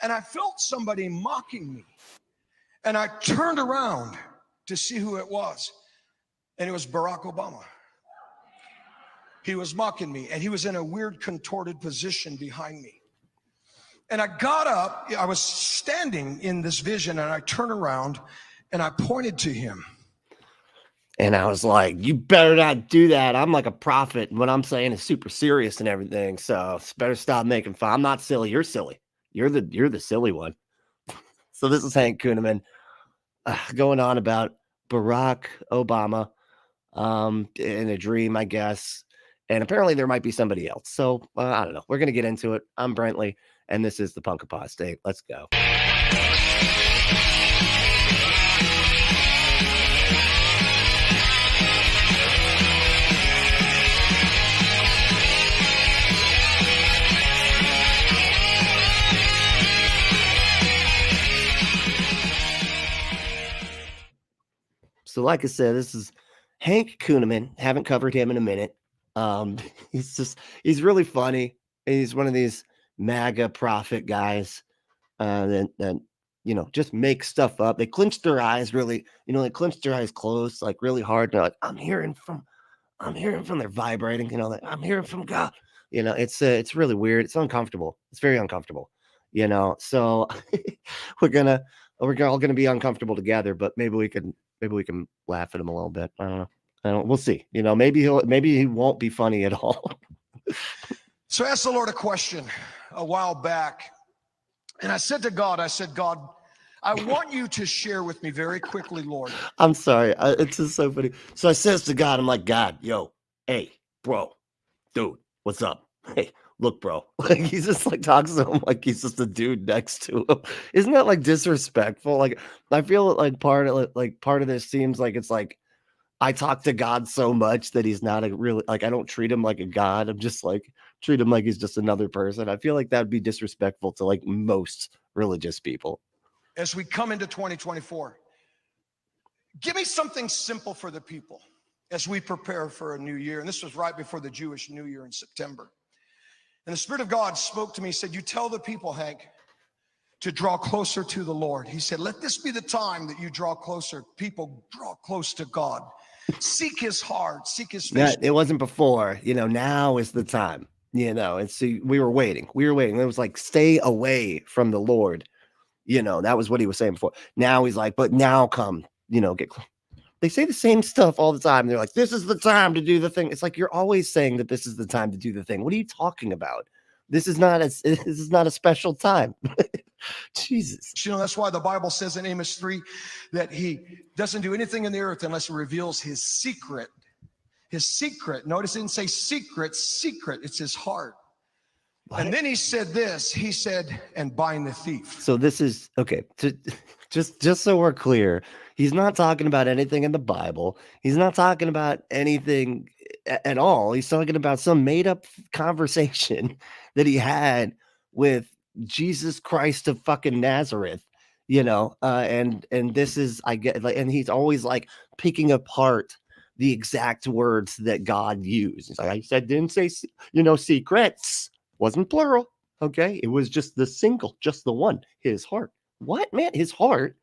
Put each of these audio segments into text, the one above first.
And I felt somebody mocking me. And I turned around to see who it was. And it was Barack Obama. He was mocking me, and he was in a weird contorted position behind me. And I got up, I was standing in this vision, and I turned around and I pointed to him. And I was like, you better not do that. I'm like a prophet, and what I'm saying is super serious and everything. So better stop making fun. I'm not silly. You're silly. You're the silly one. So this is Hank Kunneman going on about Barack Obama in a dream, I guess. And apparently there might be somebody else. So I don't know. We're going to get into it. I'm Brentley, and this is the Punk Apostate. Let's go. So like I said, this is Hank Kunneman. Haven't covered him in a minute. He's really funny. He's one of these MAGA prophet guys that just make stuff up. They clench their eyes really, they clench their eyes closed, like really hard. They're like, I'm hearing from they're vibrating, like, I'm hearing from God. It's really weird. It's uncomfortable. It's very uncomfortable, so we're all gonna be uncomfortable together, but maybe we can laugh at him a little bit. I don't know. We'll see. Maybe he won't be funny at all. So I asked the Lord a question a while back, and I said to God, God, I want you to share with me very quickly, Lord. I'm sorry. It's just so funny. So I says to God, I'm like, God, yo, hey, bro, dude, what's up? Hey, look, bro. Like, he's just like talks to him like he's just a dude next to him. Isn't that like disrespectful? Like, I feel like part of this seems like it's like I talk to God so much that he's not a really, like, I don't treat him like a God. I'm just like, treat him like he's just another person. I feel like that would be disrespectful to like most religious people. As we come into 2024, give me something simple for the people as we prepare for a new year. And this was right before the Jewish New Year in September. And the Spirit of God spoke to me, said, you tell the people, Hank, to draw closer to the Lord. He said, let this be the time that you draw closer. People draw close to God. Seek his heart, seek his face. It wasn't before, now is the time, and see, we were waiting. It was like, stay away from the Lord. That was what he was saying before. Now he's like, but now come, get close. They say the same stuff all the time. They're like, this is the time to do the thing. It's like, you're always saying that this is the time to do the thing. What are you talking about? This is not a special time. Jesus. That's why the Bible says in Amos 3 that he doesn't do anything in the earth unless he reveals his secret. His secret. Notice it didn't say secret. It's his heart. What? And then he said this. He said, and bind the thief. So this is, okay, just so we're clear, he's not talking about anything in the Bible. He's not talking about anything at all. He's talking about some made up conversation that he had with Jesus Christ of fucking Nazareth, and this is, I get, like, and he's always like picking apart the exact words that God used. He's like, I said, didn't say, secrets, wasn't plural. Okay. It was just the one, his heart. What, man? His heart?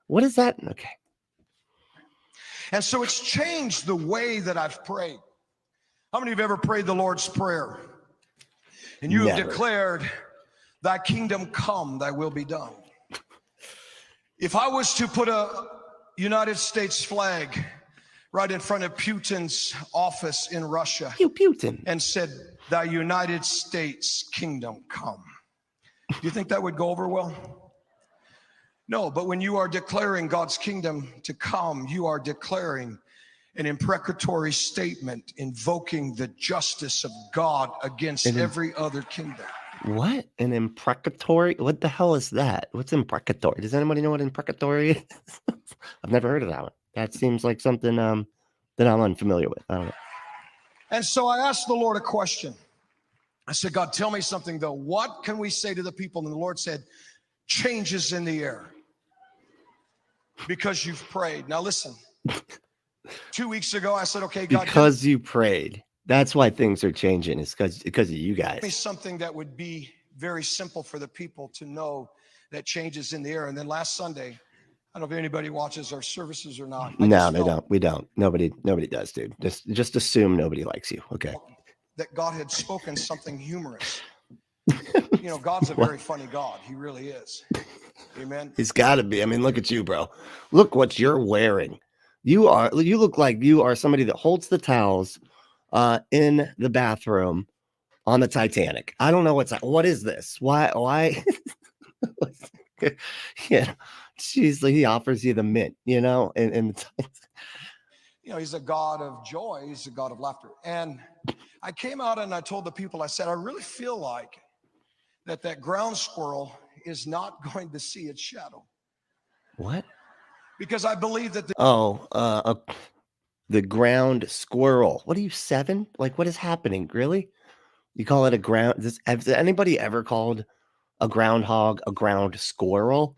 What is that? Okay. And so it's changed the way that I've prayed. How many of you have ever prayed the Lord's Prayer? And you have declared, thy kingdom come, thy will be done. If I was to put a United States flag right in front of Putin's office in Russia, Putin, and said, thy United States kingdom come, do you think that would go over well? No, but when you are declaring God's kingdom to come, you are declaring an imprecatory statement invoking the justice of God against every other kingdom. What? An imprecatory? What the hell is that? What's imprecatory? Does anybody know what imprecatory is? I've never heard of that one. That seems like something that I'm unfamiliar with. I don't know. And so I asked the Lord a question. I said, God, tell me something though. What can we say to the people? And the Lord said, changes in the air. Because you've prayed. Now listen. 2 weeks ago, I said, okay, God. Because you prayed. That's why things are changing. It's because of you guys. Something that would be very simple for the people to know that changes in the air. And then last Sunday, I don't know if anybody watches our services or not. No, they don't. We don't. Nobody does, dude. Just assume nobody likes you. Okay. That God had spoken something humorous. You know, God's a very funny God. He really is. Amen. He's got to be. I mean, look at you, bro. Look what you're wearing. You look like you are somebody that holds the towels in the bathroom on the Titanic. I don't know what is this? Why? Yeah. He offers you the mint, you know, and you know, he's a God of joy. He's a God of laughter. And I came out and I told the people, I said, I really feel like that ground squirrel is not going to see its shadow. What? Because I believe that the ground squirrel. What are you, 7? Like, what is happening? Really? You call it a ground? Has anybody ever called a groundhog a ground squirrel?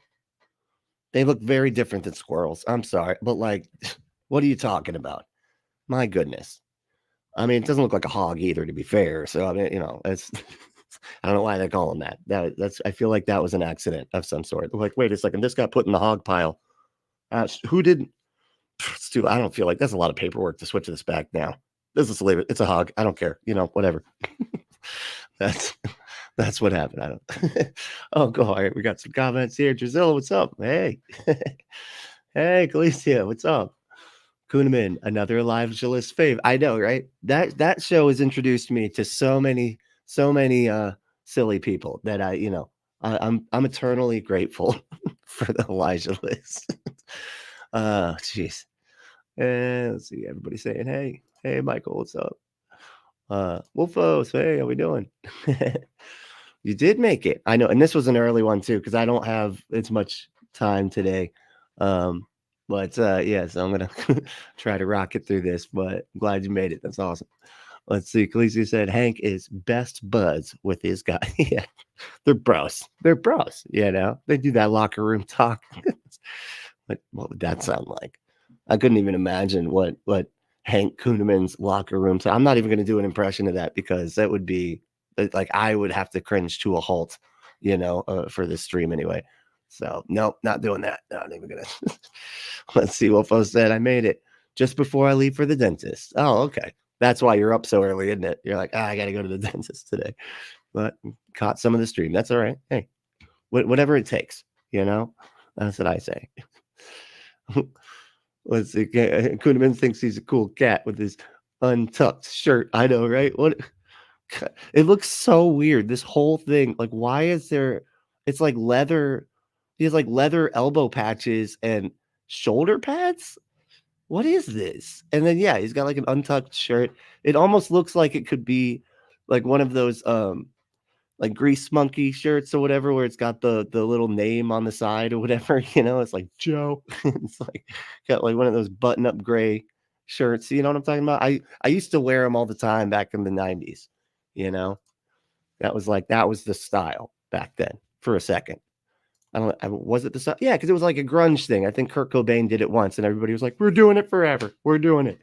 They look very different than squirrels. I'm sorry, but like, what are you talking about? My goodness. I mean, it doesn't look like a hog either, to be fair. So I mean, you know, it's I don't know why they call him that. That's I feel like that was an accident of some sort. Like, wait a second, this got put in the hog pile. Who did? I don't feel like that's a lot of paperwork to switch this back now. Let's just leave it. It's a hog. I don't care. You know, whatever. That's what happened. I don't. Oh, go. All right, we got some comments here. Drusilla, what's up? Hey, hey, Galicia, what's up? Kunneman, another Evangelist fave. I know, right? That show has introduced me to so many silly people that I'm eternally grateful for the Elijah list. Jeez. And let's see, everybody saying, hey, Michael, what's up? Wolfos, hey, how we doing? You did make it. I know, and this was an early one too, because I don't have as much time today. But yeah, so I'm gonna try to rock it through this. But I'm glad you made it. That's awesome. Let's see. Khaleesi said Hank is best buds with his guy. Yeah, they're bros. They're bros. You know, they do that locker room talk. What would that sound like? I couldn't even imagine what Hank Kunneman's locker room. So I'm not even going to do an impression of that because that would be like I would have to cringe to a halt, you know, for this stream anyway. So nope, not doing that. Not even gonna. Let's see what folks said. I made it just before I leave for the dentist. Oh, okay. That's why you're up so early, isn't it? You're like, I got to go to the dentist today, but caught some of the stream. That's all right. Hey, whatever it takes, you know. That's what I say. Let's see. Kunneman thinks he's a cool cat with his untucked shirt. I know, right? What? It looks so weird. This whole thing. Like, why is there? It's like leather. He has like leather elbow patches and shoulder pads. What is this? And then yeah, he's got like an untucked shirt. It almost looks like it could be like one of those like grease monkey shirts or whatever, where it's got the little name on the side or whatever, you know, it's like Joe. It's like got like one of those button-up gray shirts. You know what I'm talking about? I used to wear them all the time back in the 90s, you know. That was the style back then for a second. Was it the style? Yeah, because it was like a grunge thing. I think Kurt Cobain did it once and everybody was like, we're doing it forever. We're doing it.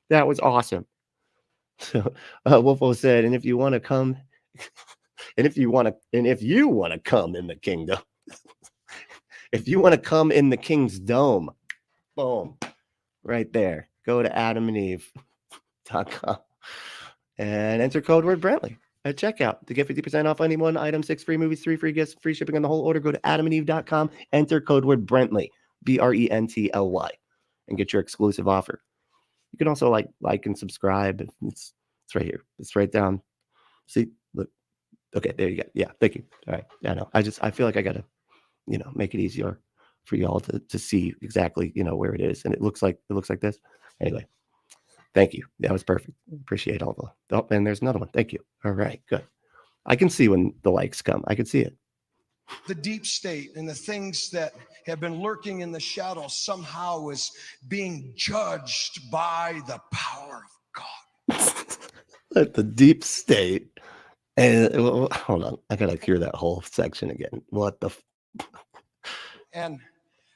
That was awesome. So Wolfo said, and if you want to come and if you want to come in the kingdom, if you want to come in the king's dome, boom, right there. Go to adamandeve.com and enter code word Brentley at checkout to get 50% off any one item, 6 free movies, 3 free gifts, free shipping on the whole order. Go to adamandeve.com, enter code word Brentley, Brently, and get your exclusive offer. You can also like and subscribe. It's right here. It's right down. See, look. Okay, there you go. Yeah, thank you. All right. I know. I feel like I gotta, you know, make it easier for y'all to see exactly, you know, where it is. And it looks like this. Anyway, thank you. That was perfect. Appreciate all the oh, and there's another one. Thank you. All right, good. I can see when the likes come. I can see it. The deep state and the things that have been lurking in the shadows somehow is being judged by the power of God. The deep state. And hold on, I gotta hear that whole section again. What the? And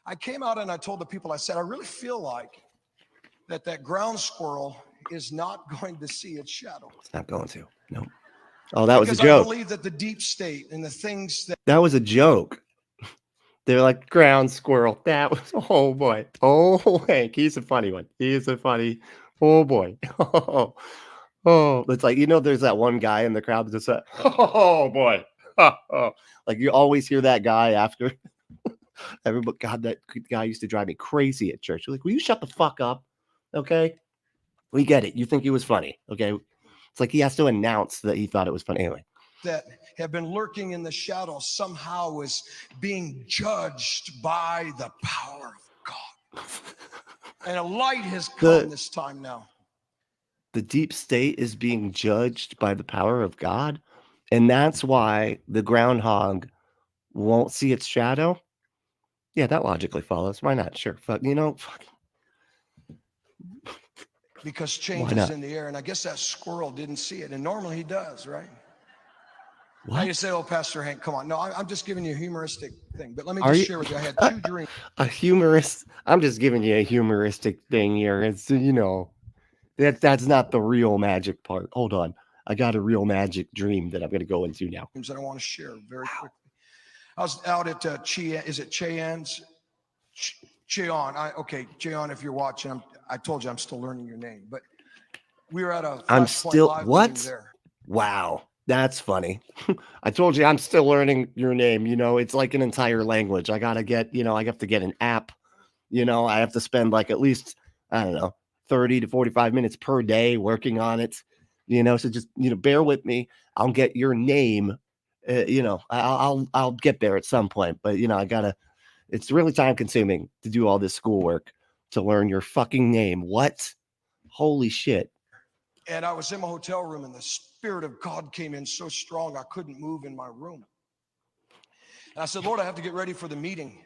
I came out and I told the people, I said, I really feel like that ground squirrel is not going to see its shadow. It's not going to. No. Oh, that was a because joke. I believe that the deep state and the things that was a joke. They're like ground squirrel. That was oh boy. Oh Hank, he's a funny one. He is a funny. Oh boy. Oh, oh. It's like there's that one guy in the crowd that just said, "Oh boy." Oh. Like you always hear that guy after everybody. God, that guy used to drive me crazy at church. You're like, will you shut the fuck up? Okay, we get it. You think he was funny? Okay, it's like he has to announce that he thought it was funny. Anyway, that have been lurking in the shadows somehow is being judged by the power of God. And a light has come this time now. The deep state is being judged by the power of God. And that's why the groundhog won't see its shadow. Yeah, that logically follows. Why not? Sure. Fuck, fuck. Because change is in the air. And I guess that squirrel didn't see it. And normally he does, right? What? Now you say, oh, Pastor Hank, come on. No, I'm just giving you a humoristic thing. But let me just share with you. I had 2 dreams. A humorist. I'm just giving you a humoristic thing here. It's, that's not the real magic part. Hold on. I got a real magic dream that I'm going to go into now. That I want to share very quickly. I was out at is it Cheyenne's? Cheon. Okay, Cheon, if you're watching, I told you I'm still learning your name. But we were at a Flashpoint Live meeting there. Wow. That's funny. I told you I'm still learning your name. It's like an entire language. I got to get, I have to get an app. I have to spend like at least, I don't know, 30 to 45 minutes per day working on it. So just, bear with me. I'll get your name. I'll get there at some point. But, it's really time consuming to do all this schoolwork to learn your fucking name. What? Holy shit. And I was in my hotel room and the Spirit of God came in so strong I couldn't move in my room. And I said, Lord, I have to get ready for the meeting.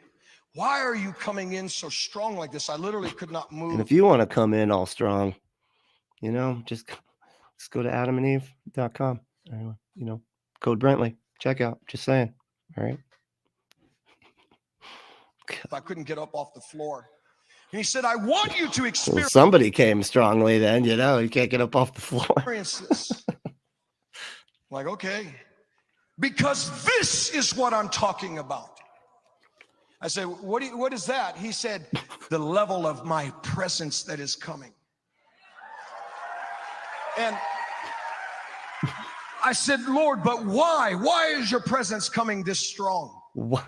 Why are you coming in so strong like this? I literally could not move. And if you want to come in all strong, just go to adamandeve.com. Code Brentley. Check out. Just saying. All right. I couldn't get up off the floor. And he said, I want you to experience. Well, somebody came strongly then, you can't get up off the floor. This. Like, okay. Because this is what I'm talking about. I said, what is that? He said, the level of my presence that is coming. And I said, Lord, but why? Why is your presence coming this strong? What?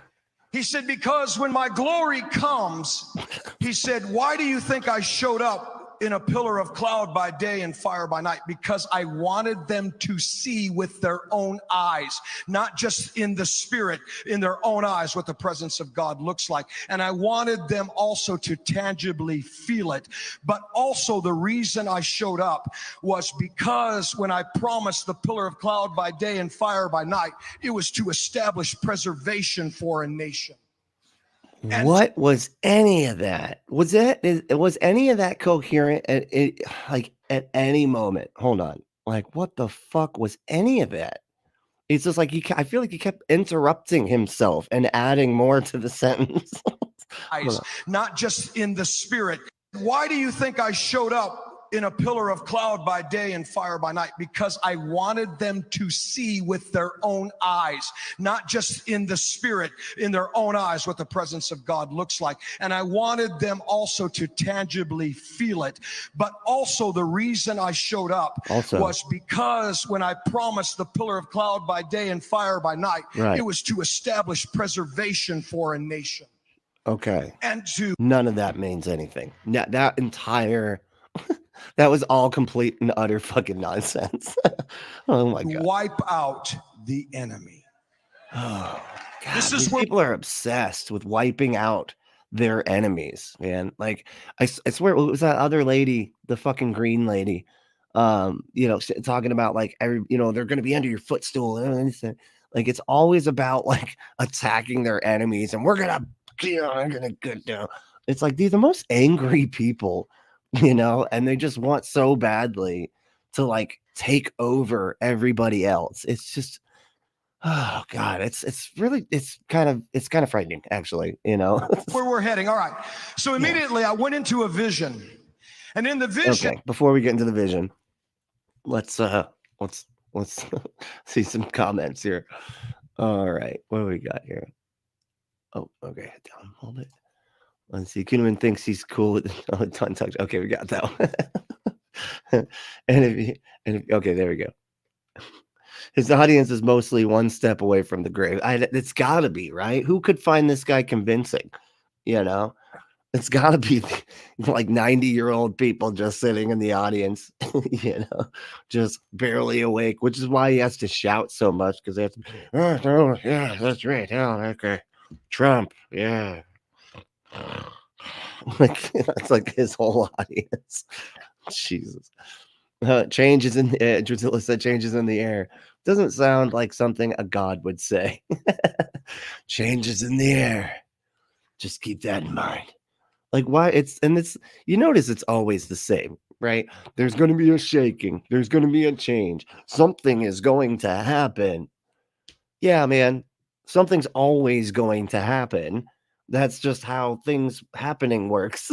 He said, because when my glory comes, he said, why do you think I showed up in a pillar of cloud by day and fire by night? Because I wanted them to see with their own eyes, not just in the spirit, in their own eyes, what the presence of God looks like. And I wanted them also to tangibly feel it. But also the reason I showed up was because when I promised the pillar of cloud by day and fire by night, it was to establish preservation for a nation. And what was any of that? Was any of that coherent at any moment? Hold on. Like, what the fuck was any of that? It's just like I feel like he kept interrupting himself and adding more to the sentence. Not just in the spirit. Why do you think I showed up in a pillar of cloud by day and fire by night? Because I wanted them to see with their own eyes, not just in the spirit, in their own eyes, what the presence of God looks like. And I wanted them also to tangibly feel it. But also the reason I showed up was because when I promised the pillar of cloud by day and fire by night, it was to establish preservation for a nation. Okay. And none of that means anything. That entire that was all complete and utter fucking nonsense. Oh my God. Wipe out the enemy. Oh God. This is where people are obsessed with wiping out their enemies, man. Like I swear, what was that other lady, the fucking green lady? Talking about like they're gonna be under your footstool and anything. Like it's always about like attacking their enemies and we're gonna get down. It's like these are the most angry people, and they just want so badly to like take over everybody else. It's just, oh God, it's kind of frightening, actually, where we're heading. All right. So immediately I went into a vision, and in the vision. Okay, before we get into the vision, let's see some comments here. All right, what do we got here? Oh, okay. Down, hold it. Let's see. Kunneman thinks he's cool with tongue touch. Okay, we got that one. and if, he- and if, okay, there we go. His audience is mostly one step away from the grave. It's got to be right. Who could find this guy convincing? You know, it's got to be like 90-year-old people just sitting in the audience. Just barely awake, which is why he has to shout so much because they have to. Oh, yeah, that's right. Oh, okay, Trump. Yeah. Like that's like his whole audience. Jesus. Changes in the air. Drusilla said changes in the air. Doesn't sound like something a god would say. Changes in the air. Just keep that in mind. Like why it's you notice it's always the same, right? There's going to be a shaking. There's going to be a change. Something is going to happen. Yeah, man. Something's always going to happen. That's just how things happening works.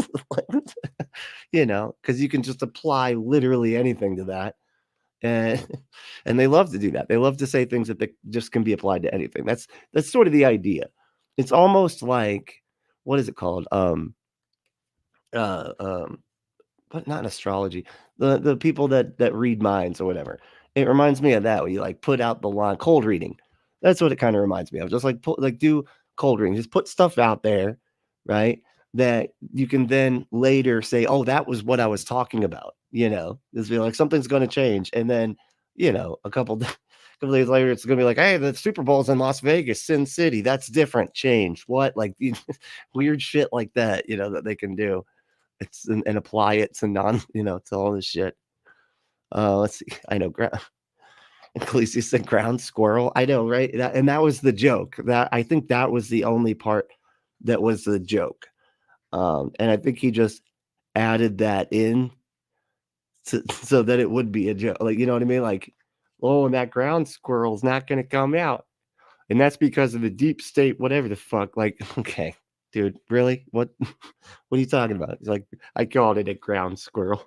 Because you can just apply literally anything to that. And and they love to do that. They love to say things that they just can be applied to anything. That's sort of the idea. It's almost like what is it called? Uh but not in astrology. The people that read minds or whatever. It reminds me of that where you like put out the line cold reading. That's what it kind of reminds me of. Just like do cold reading. Just put stuff out there, right? That you can then later say, "Oh, that was what I was talking about." Just be like something's going to change, and then a couple couple days later, it's going to be like, "Hey, the Super Bowl's in Las Vegas, Sin City. That's different. Change what? Like weird shit like that. That they can do. It's and apply it to to all this shit. Let's see. I know. Khaleesi said ground squirrel. I know, right? That was the joke. That I think that was the only part that was the joke. And I think he just added that in so that it would be a joke. Like, you know what I mean? Like, oh, and that ground squirrel's not going to come out. And that's because of the deep state, whatever the fuck. Like, okay, dude, really? What are you talking about? He's like, I called it a ground squirrel.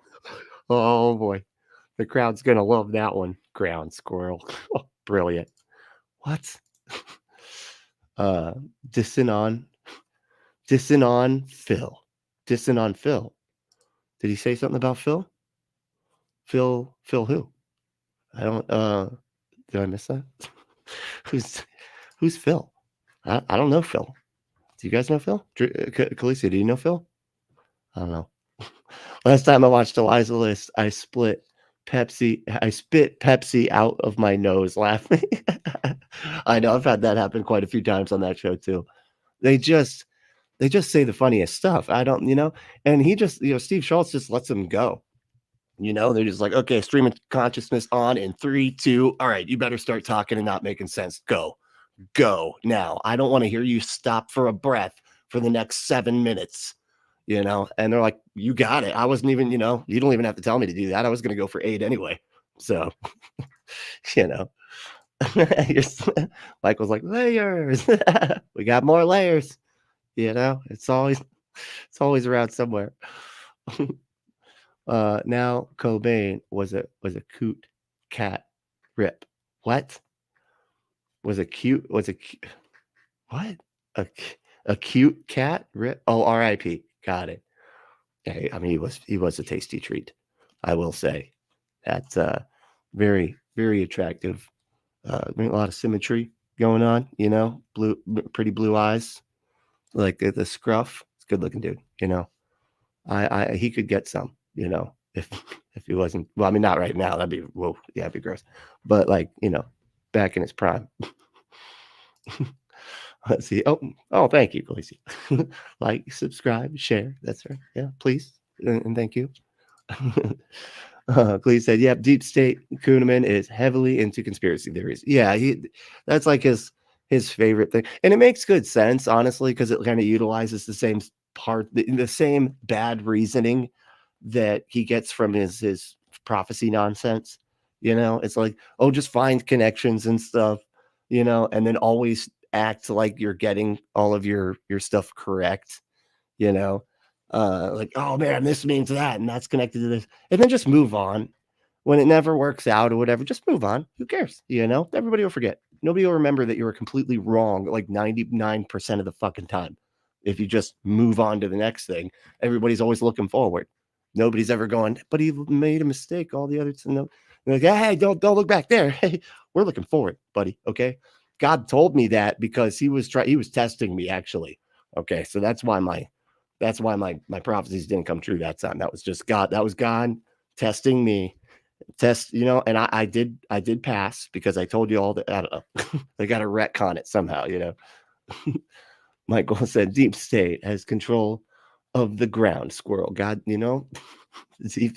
Oh boy. The crowd's gonna love that one. Ground squirrel. Oh, brilliant. What? Uh dissing on Phil. Dissing on Phil. Did he say something about Phil? Phil who? I don't did I miss that? who's who's Phil? I don't know Phil. Do you guys know Phil? Khaleesi, do you know Phil? I don't know. Last time I watched Eliza List, I spit Pepsi out of my nose laughing. I know I've had that happen quite a few times on that show too. They just say the funniest stuff. I don't, and he just, Steve Schultz just lets them go. They're just like, okay, stream of consciousness on in 3, 2. All right, you better start talking and not making sense. Go now. I don't want to hear you stop for a breath for the next 7 minutes. And they're like, you got it. I wasn't even, you don't even have to tell me to do that. I was going to go for 8 anyway. So, you know, Michael's like, layers. We got more layers. It's always around somewhere. Now Cobain was a coot cat rip. What? Was a cute what? A cute cat rip? Oh, R.I.P. Got it. Hey, I mean he was a tasty treat. I will say. That's very, very attractive. A lot of symmetry going on, pretty blue eyes, like the scruff. It's a good looking dude, he could get some, if he wasn't. Well, I mean, not right now. That'd be it'd be gross. But like, back in his prime. Let's see. Oh, thank you, Khaleesi. Like, subscribe, share. That's right. Yeah, please, and thank you. Glee said, "Yep, deep state Kunneman is heavily into conspiracy theories." Yeah, that's like his favorite thing, and it makes good sense, honestly, because it kind of utilizes the same the same bad reasoning that he gets from his prophecy nonsense. It's like, oh, just find connections and stuff, and then always act like you're getting all of your stuff correct, like, oh man, this means that, and that's connected to this, and then just move on when it never works out or whatever. Just move on. Who cares? Everybody will forget. Nobody will remember that you were completely wrong like 99% of the fucking time. If you just move on to the next thing, everybody's always looking forward. Nobody's ever going, but he made a mistake. All the others, no, like, hey, don't look back there. Hey, we're looking forward, buddy. Okay, God told me that because he was testing me actually. Okay, so that's why my prophecies didn't come true that time. That was just God. That was God testing me. And I did pass because I told you all that. I don't know. They got to retcon it somehow. Michael said deep state has control of the ground squirrel. God, deep,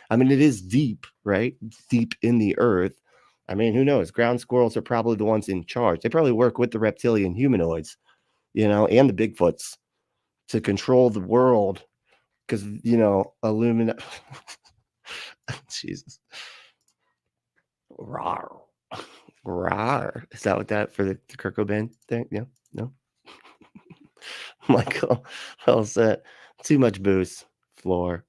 I mean, it is deep, right? Deep in the earth. I mean, who knows? Ground squirrels are probably the ones in charge. They probably work with the reptilian humanoids, and the Bigfoots to control the world because, Illumina. Jesus. Rawr. Rawr. Is that what that for the Kurt Cobain thing? Yeah. No. Michael, well said. Too much booze. Floor.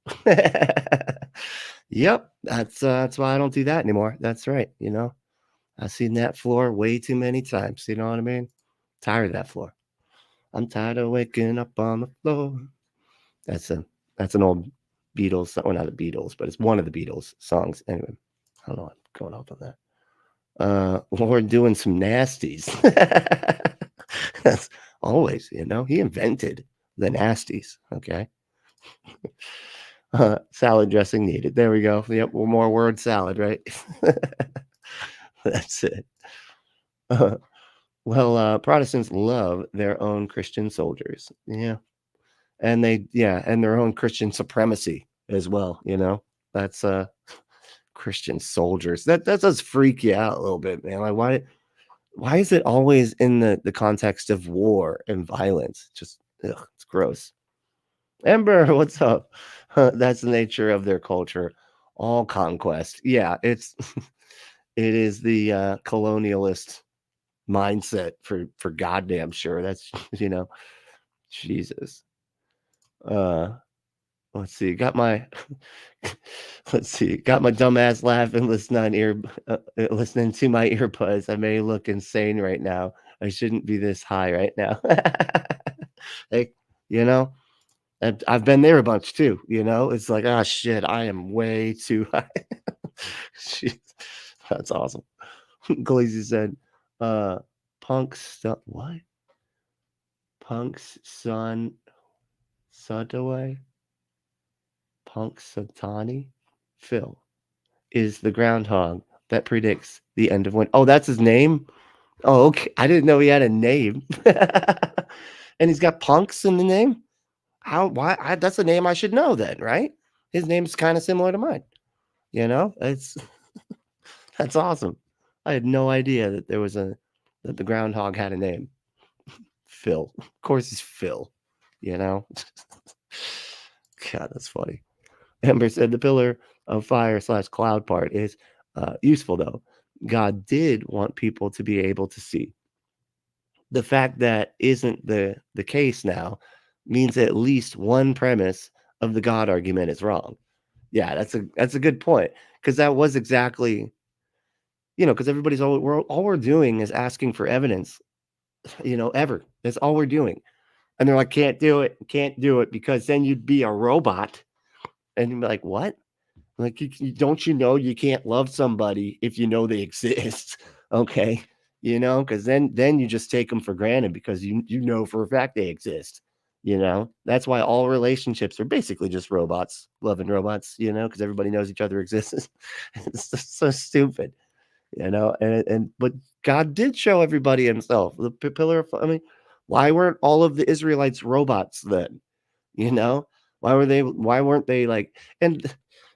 Yep. That's why I don't do that anymore. That's right. I've seen that floor way too many times. You know what I mean? Tired of that floor. I'm tired of waking up on the floor. That's an old Beatles, well, not the Beatles, but it's one of the Beatles songs. Anyway, I don't know. I'm going off on that. We're doing some nasties. That's always, he invented the nasties. Okay. Salad dressing needed. There we go. Yep. One more word salad, right? That's it. Protestants love their own Christian soldiers. Yeah. And and their own Christian supremacy as well. That's Christian soldiers. That does freak you out a little bit, man. Like why is it always in the context of war and violence? Just it's gross. Ember, what's up? That's the nature of their culture. All conquest. Yeah, it is the colonialist mindset for goddamn sure. That's Jesus. Let's see. Got my dumbass laughing listening to my earbuds. I may look insane right now. I shouldn't be this high right now. Like, I've been there a bunch too. It's like, ah, shit, I am way too high. Jeez, that's awesome. Glazzy said, Punk's what? Punk's son Sutaway? Punk Satani? Phil is the groundhog that predicts the end of winter. Oh, that's his name? Oh, okay. I didn't know he had a name. And he's got punks in the name? Why? That's a name I should know then, right? His name's kind of similar to mine. It's that's awesome. I had no idea that that the groundhog had a name. Phil. Of course he's Phil. God, that's funny. Amber said the pillar of fire / cloud part is useful though. God did want people to be able to see. The fact that isn't the case now means at least one premise of the God argument is wrong. Yeah, that's a good point because that was exactly, because everybody's all we're doing is asking for evidence, ever. That's all we're doing. And they're like, can't do it because then you'd be a robot. And you'd be like, what? Like, don't you know you can't love somebody if you know they exist? Okay. Because then you just take them for granted because you know for a fact they exist. That's why all relationships are basically just robots, loving robots, because everybody knows each other exists. It's just so stupid, but God did show everybody himself. The pillar of, I mean, why weren't all of the Israelites robots then? Why weren't they like, and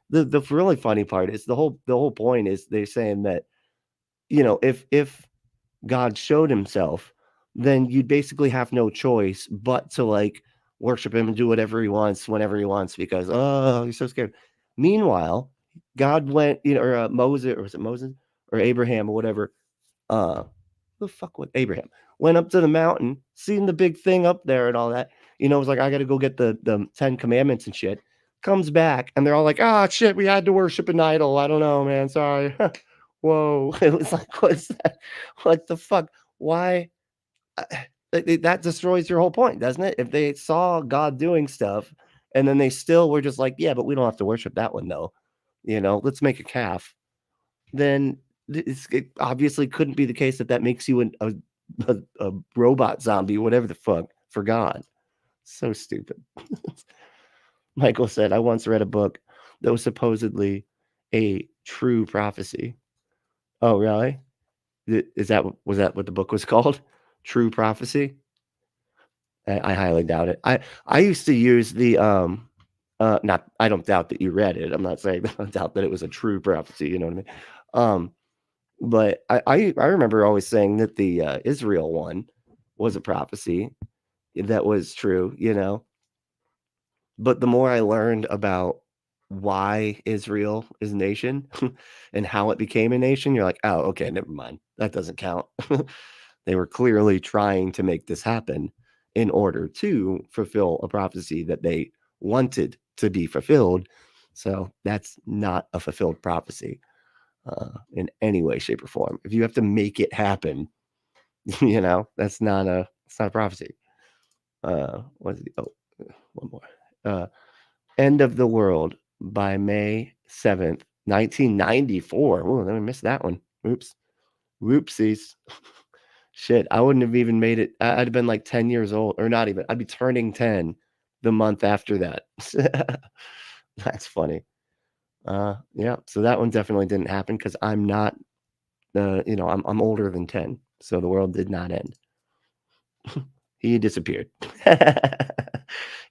the really funny part is the whole point is they're saying that, if God showed himself, then you'd basically have no choice but to like worship him and do whatever he wants whenever he wants because he's so scared. Meanwhile, God went, or Moses, or was it Moses or Abraham or whatever? The fuck with Abraham went up to the mountain, seen the big thing up there and all that. Was like, I got to go get the 10 commandments and shit. Comes back and they're all like, ah, shit, we had to worship an idol. I don't know, man. Sorry. whoa. It was like, what's that? What the fuck? Why? uh, that destroys your whole point, doesn't it? If they saw God doing stuff and then they still were just like, yeah, but we don't have to worship that one though. Let's make a calf. Then it obviously couldn't be the case that makes you a robot zombie, whatever the fuck, for God. So stupid. Michael said, I once read a book that was supposedly a true prophecy. Oh, really? Was that what the book was called? True prophecy? I highly doubt it. I used to use the not I don't doubt that you read it. I'm not saying I doubt that it was a true prophecy, you know what I mean? Um but I remember always saying that the Israel one was a prophecy that was true, But the more I learned about why Israel is a nation and how it became a nation, you're like, oh, okay, never mind. That doesn't count. They were clearly trying to make this happen in order to fulfill a prophecy that they wanted to be fulfilled. So that's not a fulfilled prophecy in any way, shape, or form. If you have to make it happen, that's not a prophecy. One more. End of the World by May 7th, 1994. Oh, then we missed that one. Oops. Whoopsies. Shit, I wouldn't have even made it. I'd have been like 10 years old, or not even. I'd be turning 10 the month after that. That's funny. Yeah, so that one definitely didn't happen because I'm not, I'm older than 10, so the world did not end. He disappeared.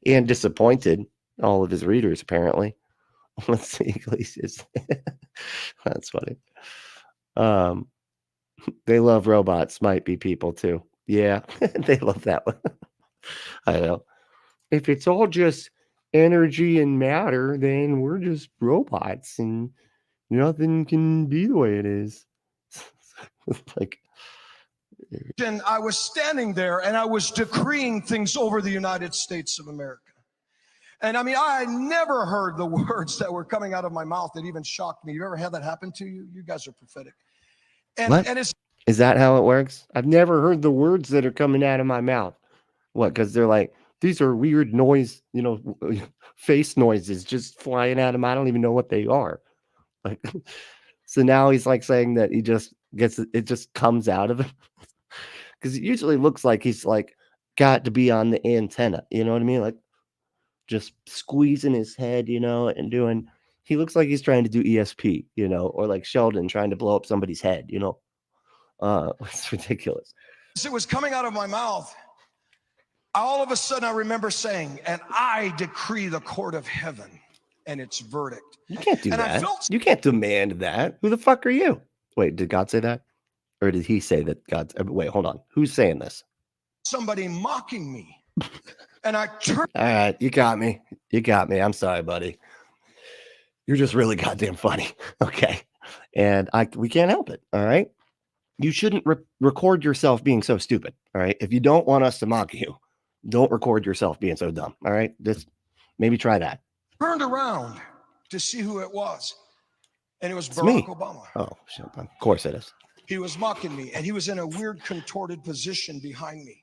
And disappointed all of his readers, apparently. Let's see, Iglesias. That's funny. They love robots, might be people too. Yeah, they love that one. I know. If it's all just energy and matter, then we're just robots and nothing can be the way it is. Like, And I was standing there and I was decreeing things over the United States of America. And I mean, I never heard the words that were coming out of my mouth that even shocked me. You ever had that happen to you? You guys are prophetic. what? And it's Is that how it works? I've never heard the words that are coming out of my mouth. What? Because they're like, these are weird noise, face noises just flying out of my. I don't even know what they are. Like, so now he's like saying that he just gets it just comes out of him. Because it usually looks like he's like got to be on the antenna. You know what I mean? Like just squeezing his head, and doing. He looks like he's trying to do ESP, or like Sheldon trying to blow up somebody's head. It's ridiculous. it was coming out of my mouth. All of a sudden, I remember saying, and I decree the court of heaven and its verdict. You can't do And that. I felt You can't demand that. Who the fuck are you? Wait, did God say that? Or did he say that God's... Wait, hold on. Who's saying this? somebody mocking me. And I turned. All right, you got me. You got me. I'm sorry, buddy. You're just really goddamn funny. Okay. And we can't help it. All right. You shouldn't record yourself being so stupid. All right. If you don't want us to mock you, don't record yourself being so dumb. All right. Just maybe try that. Turned around to see who it was. And it was It's Barack me. Obama. Oh, shit. Of course it is. He was mocking me, and he was in a weird contorted position behind me.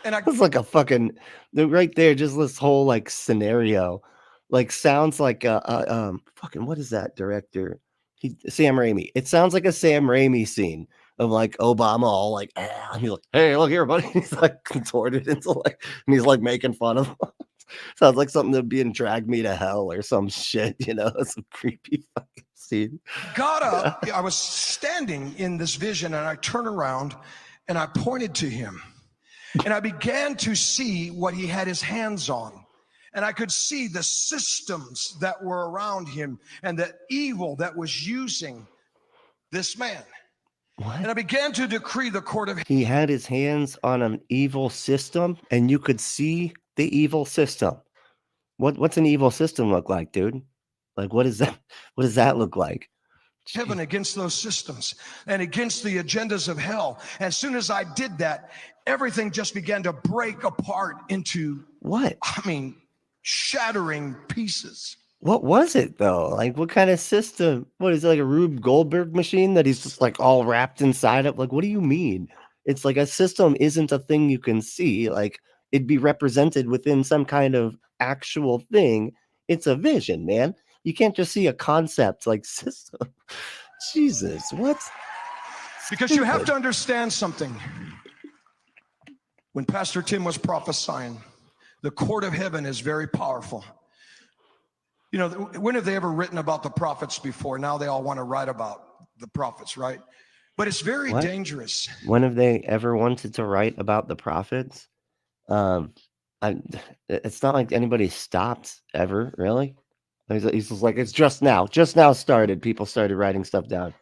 And I It's like a fucking right there, just this whole like scenario. Like sounds like fucking what is that director? Sam Raimi. It sounds like a Sam Raimi scene of like Obama all like, and he's like, hey, look here, buddy. He's like contorted into like, and he's like making fun of him. Sounds like something that'd be in Drag Me to Hell or some shit, some creepy fucking scene. got up. I was standing in this vision, and I turned around and I pointed to him. And I began to see what he had his hands on. And I could see the systems that were around him and the evil that was using this man. What? And I began to decree the court of. He had his hands on an evil system, and you could see the evil system. What's an evil system look like, dude? Like, what is that? What does that look like? Heaven against those systems and against the agendas of hell. As soon as I did that, everything just began to break apart into What? shattering pieces. What was it though? Like, what kind of system? What is it, like a Rube Goldberg machine that he's just like all wrapped inside of? Like, what do you mean? It's like a system isn't a thing you can see. Like, it'd be represented within some kind of actual thing. It's a vision, man. You can't just see a concept like system. Jesus, what? Because you have Stupid. to understand something. When Pastor Tim was prophesying, the court of heaven is very powerful. You know, when have they ever written about the prophets before? Now they all want to write about the prophets, right? But it's very What? dangerous. When have they ever wanted to write about the prophets? Um, I, it's not like anybody stopped ever, really. He's just like, it's just now started. People started writing stuff down.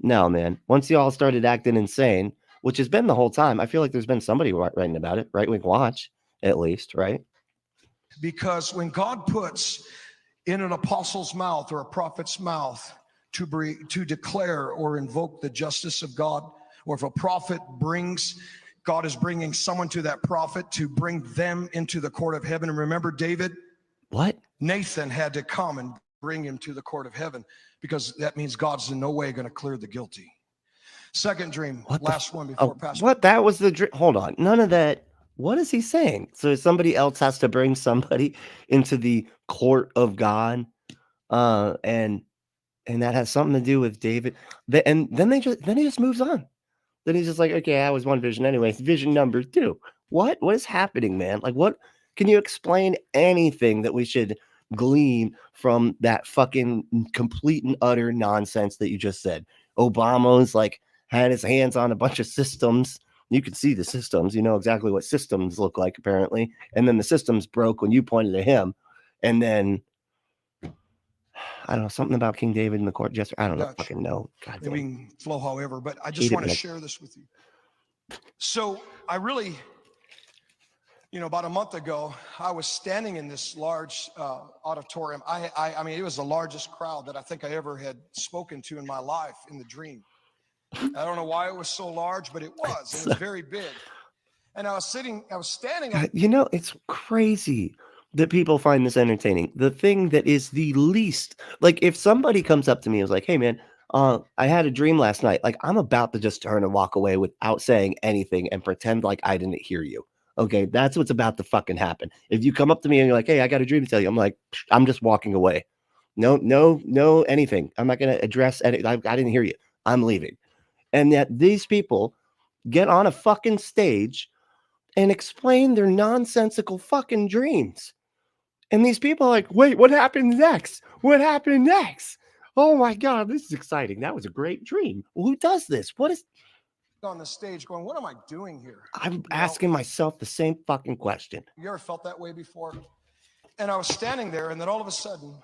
No, man. Once you all started acting insane, which has been the whole time, I feel like there's been somebody writing about it. Right Wing Watch, at least, right? Because when God puts in an apostle's mouth or a prophet's mouth to declare or invoke the justice of God, or if a prophet God is bringing someone to that prophet to bring them into the court of heaven. And remember David? What? Nathan had to come and bring him to the court of heaven, because that means God's in no way going to clear the guilty. Second dream, last one before Pastor. What? That was the dream. Hold on. None of that. What is he saying? So somebody else has to bring somebody into the court of God, and that has something to do with David. And then he just moves on. Then he's just like, okay, that was one vision anyways. Vision number 2. What is happening, man? Like, what? Can you explain anything that we should glean from that fucking complete and utter nonsense that you just said? Obama's like had his hands on a bunch of systems. You could see the systems. You know exactly what systems look like, apparently. And then the systems broke when you pointed at him. And then I don't know, something about King David in the court jester. I don't know, fucking know. God And we damn. can flow however, but I just want to share this with you. So I really, about a month ago, I was standing in this large auditorium. I mean, it was the largest crowd that I think I ever had spoken to in my life in the dream. I don't know why it was so large, but it was. It was very big. And I was standing. It's crazy that people find this entertaining. The thing that is the least, like, if somebody comes up to me and is like, hey, man, I had a dream last night. Like, I'm about to just turn and walk away without saying anything and pretend like I didn't hear you. Okay, that's what's about to fucking happen. If you come up to me and you're like, hey, I got a dream to tell you, I'm like, I'm just walking away. No, anything. I'm not going to address anything. I didn't hear you. I'm leaving. And yet these people get on a fucking stage and explain their nonsensical fucking dreams. And these people are like, wait, what happened next? What happened next? Oh my God, this is exciting. That was a great dream. Well, who does this? What is on the stage going, what am I doing here? I'm asking myself the same fucking question. You ever felt that way before? And I was standing there, and then all of a sudden,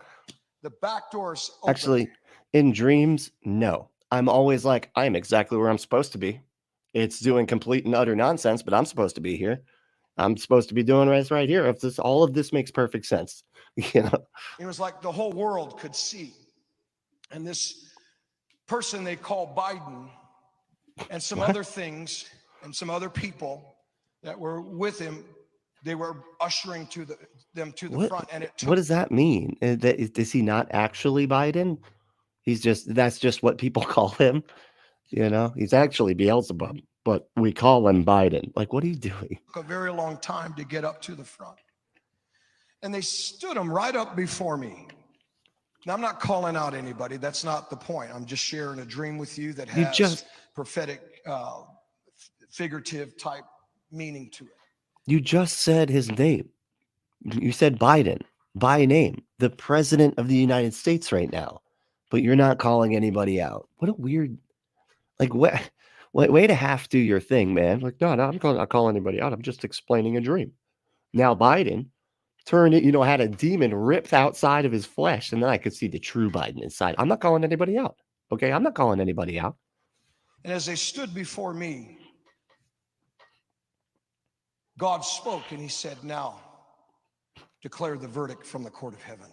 the back doors opened. Actually, in dreams, no. I'm always like, I'm exactly where I'm supposed to be. It's doing complete and utter nonsense, but I'm supposed to be here. I'm supposed to be doing this right here. If all of this makes perfect sense, It was like the whole world could see. And this person they call Biden and some other things and some other people that were with him, they were ushering them to the front. And what does that mean? Is he not actually Biden? That's just what people call him. He's actually Beelzebub, but we call him Biden. Like, what are you doing? Took a very long time to get up to the front. And they stood him right up before me. Now, I'm not calling out anybody. That's not the point. I'm just sharing a dream with you that has prophetic, figurative type meaning to it. You just said his name. You said Biden by name, the president of the United States right now, but you're not calling anybody out. What a weird, like, way to half do your thing, man. Like, no, I'm not calling anybody out. I'm just explaining a dream. Now Biden turned it, had a demon ripped outside of his flesh, and then I could see the true Biden inside. I'm not calling anybody out. Okay, I'm not calling anybody out. And as they stood before me, God spoke and he said, now declare the verdict from the court of heaven.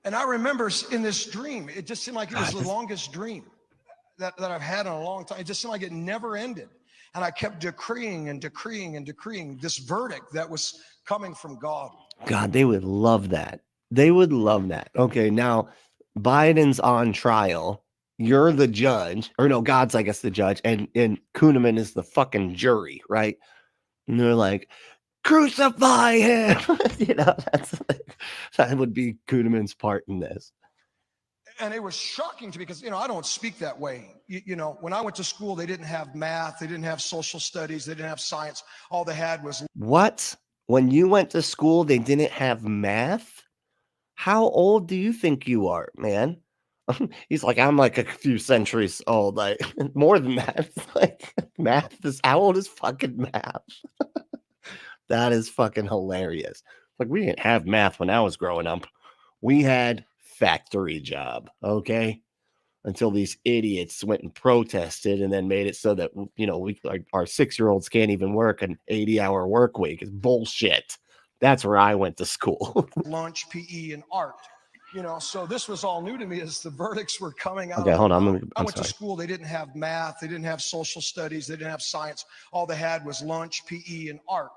And I remember in this dream, it just seemed like it was the longest dream that I've had in a long time. It just seemed like it never ended. And I kept decreeing and decreeing and decreeing this verdict that was coming from God. God, they would love that. They would love that. Okay, now Biden's on trial. You're the judge, or no, God's I guess the judge, and Kunneman is the fucking jury, right? And they're like, crucify him. That would be Kunneman's part in this. And it was shocking to me because, I don't speak that way. When I went to school, they didn't have math, they didn't have social studies, they didn't have science. All they had was what? When you went to school, they didn't have math? How old do you think you are, man? He's like, I'm like a few centuries old. Like more than that. It's like math is how old is fucking math? That is fucking hilarious. Like we didn't have math when I was growing up. We had factory job, okay? Until these idiots went and protested and then made it so that we like our 6-year-olds can't even work an 80-hour work week. Is bullshit. That's where I went to school. lunch, PE, and art. So this was all new to me as the verdicts were coming out. Okay, hold on. I went to school, they didn't have math, they didn't have social studies, they didn't have science. All they had was lunch, PE, and art.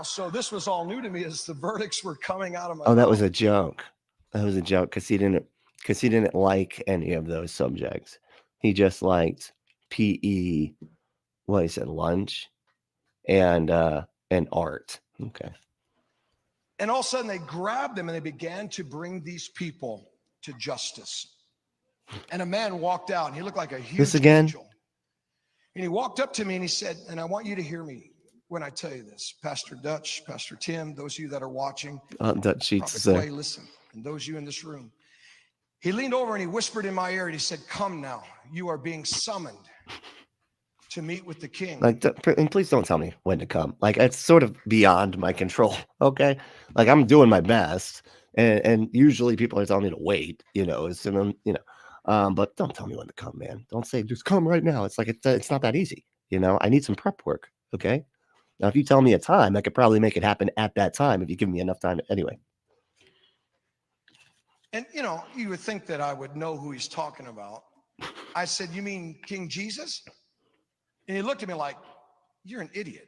So this was all new to me as the verdicts were coming out of my mouth. That was a joke. That was a joke because he didn't like any of those subjects. He just liked PE, what he said, lunch, and art. Okay. And all of a sudden they grabbed them and they began to bring these people to justice. And a man walked out and he looked like a huge angel. And he walked up to me and he said, and I want you to hear me when I tell you this, Pastor Dutch, Pastor Tim, those of you that are watching, Dutch Sheets, Clay, listen, and those of you in this room. He leaned over and he whispered in my ear and he said, come now, you are being summoned to meet with the king. Like, and please don't tell me when to come. Like, it's sort of beyond my control. Okay. Like I'm doing my best. And usually people are telling me to wait, but don't tell me when to come, man. Don't say, just come right now. It's like, it's not that easy. I need some prep work. Okay. Now, if you tell me a time, I could probably make it happen at that time if you give me enough time anyway. And, you would think that I would know who he's talking about. I said, you mean King Jesus? And he looked at me like, you're an idiot.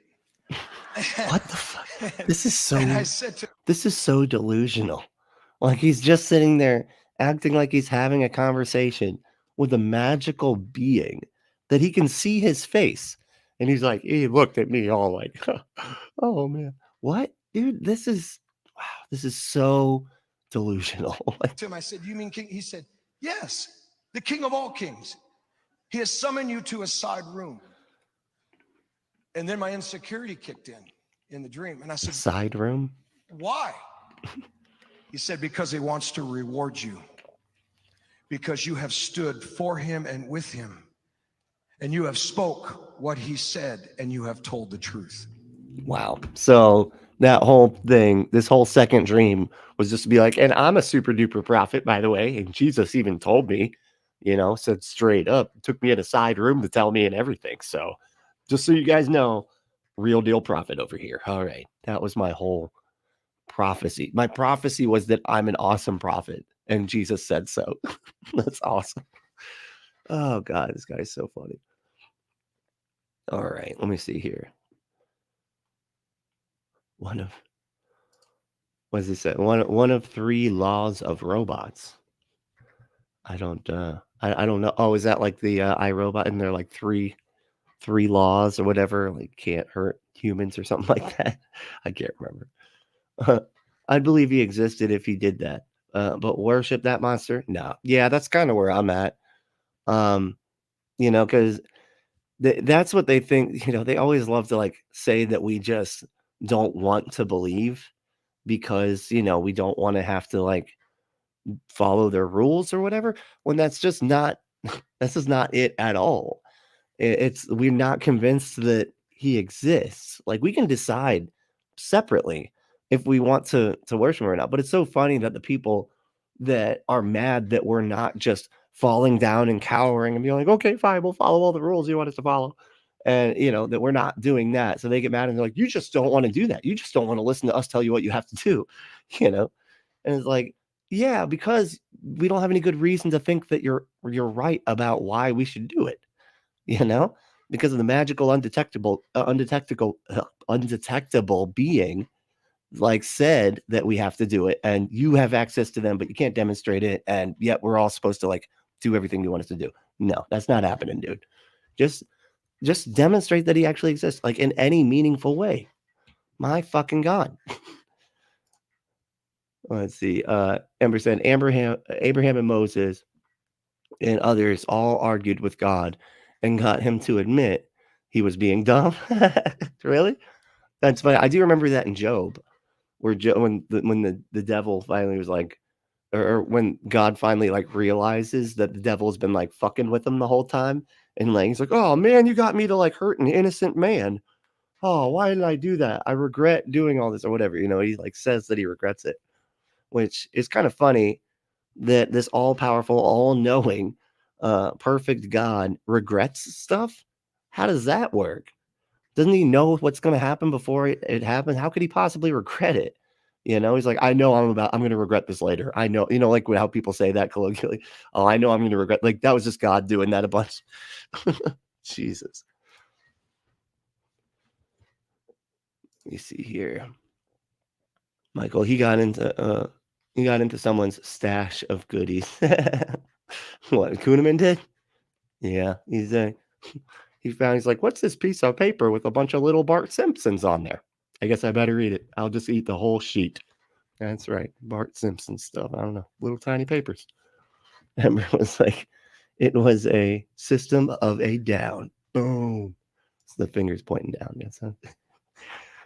What the fuck? This is so delusional. Like he's just sitting there acting like he's having a conversation with a magical being that he can see his face. And he's like, he looked at me all like, oh man, what? Dude, this is so delusional. To him, I said, you mean king? He said, yes, the king of all kings. He has summoned you to a side room. And then my insecurity kicked in the dream. And I said, side room? Why? He said, because he wants to reward you. Because you have stood for him and with him. And you have spoke what he said and you have told the truth. Wow. So that whole thing, this whole second dream was just to be like, and I'm a super duper prophet, by the way. And Jesus even told me, said straight up, took me in a side room to tell me and everything. So just so you guys know, real deal prophet over here. All right. That was my whole prophecy. My prophecy was that I'm an awesome prophet. And Jesus said so. That's awesome. Oh, God. This guy is so funny. All right. Let me see here. What does he say? One of 3 laws of robots. I don't know. Oh, is that like the iRobot? And they're like three laws or whatever, like can't hurt humans or something like that. I can't remember. I'd believe he existed if he did that. But worship that monster? No. Yeah, that's kind of where I'm at. Because that's what they think. They always love to like say that we just don't want to believe because, we don't want to have to like follow their rules or whatever, when that's just not it at all. We're not convinced that he exists. Like we can decide separately if we want to worship him or not. But it's so funny that the people that are mad that we're not just falling down and cowering and being like, okay, fine, we'll follow all the rules you want us to follow. And that we're not doing that. So they get mad and they're like, you just don't want to do that. You just don't want to listen to us tell you what you have to do, And it's like, yeah, because we don't have any good reason to think that you're right about why we should do it. Because of the magical undetectable being like said that we have to do it, and you have access to them, but you can't demonstrate it, and yet we're all supposed to like do everything you want us to do. No, that's not happening, dude. Just just demonstrate that he actually exists, like in any meaningful way. My fucking God. Let's see. Ember said Abraham and Moses and others all argued with God and got him to admit he was being dumb. Really? That's funny. I do remember that in Job, where when the devil finally was like, or when God finally like realizes that the devil's been like fucking with him the whole time, and like he's like, "Oh man, you got me to like hurt an innocent man. Oh, why did I do that? I regret doing all this or whatever." He like says that he regrets it, which is kind of funny that this all-powerful, all-knowing, perfect God regrets stuff. How does that work? Doesn't he know what's going to happen before it happens? How could he possibly regret it? He's like, I know I'm going to regret this later. I know, like how people say that colloquially. Oh, I know I'm going to regret. Like that was just God doing that a bunch. Jesus. Let me see here. Michael, he got into someone's stash of goodies. What Kunneman did? Yeah, he's like, what's this piece of paper with a bunch of little Bart Simpsons on there? I guess I better read it. I'll just eat the whole sheet. That's right, Bart Simpson stuff. I don't know, little tiny papers. Ember was like, it was a system of a down. Boom. It's the fingers pointing down. Yes,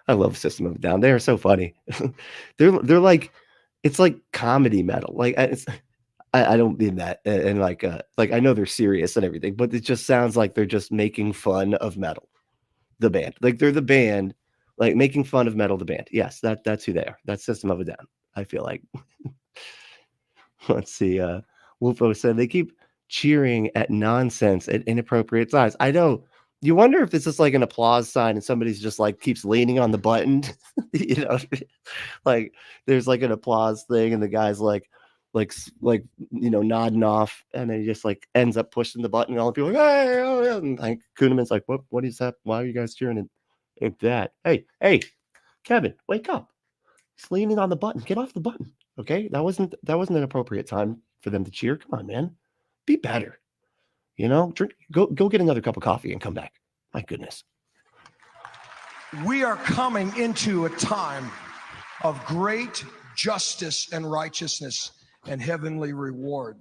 I love System of a Down. They are so funny. they're like, it's like comedy metal. Like I don't mean that, and like I know they're serious and everything, but it just sounds like they're just making fun of metal, the band. Like they're the band, like making fun of metal, the band. Yes, that's who they are. That's System of a Down. I feel like. Let's see. Wolfo said they keep cheering at nonsense at inappropriate times. I know. You wonder if it's just like an applause sign and somebody's just like keeps leaning on the button, you know, like there's like an applause thing and the guy's like nodding off, and then he just like ends up pushing the button and all the people are like, hey, oh, yeah. And like Kunneman's like, what is that? Why are you guys cheering at that? Hey, Kevin, wake up. He's leaning on the button. Get off the button. Okay. That wasn't an appropriate time for them to cheer. Come on, man. Be better. Drink, go get another cup of coffee and come back. My goodness. We are coming into a time of great justice and righteousness and heavenly reward.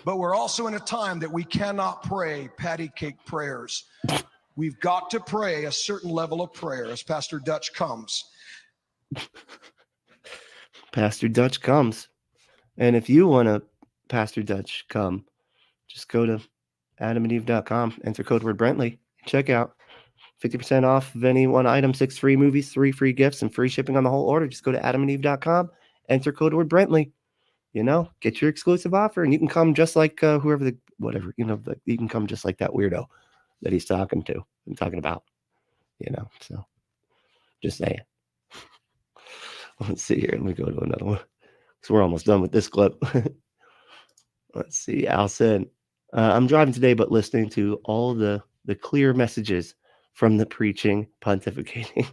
But we're also in a time that we cannot pray patty cake prayers. We've got to pray a certain level of prayer as Pastor Dutch comes. Pastor Dutch comes. And if you want to Pastor Dutch come, just go to adamandeve.com, enter code word Brentley, check out 50% off of any one item, 6 free movies, 3 free gifts, and free shipping on the whole order. Just go to adamandeve.com, enter code word Brentley, get your exclusive offer, and you can come just like whoever you can come just like that weirdo that he's talking about, so just saying. Let's see here. Let me go to another one because we're almost done with this clip. Let's see. Al said, I'm driving today, but listening to all the clear messages from the preaching, pontificating.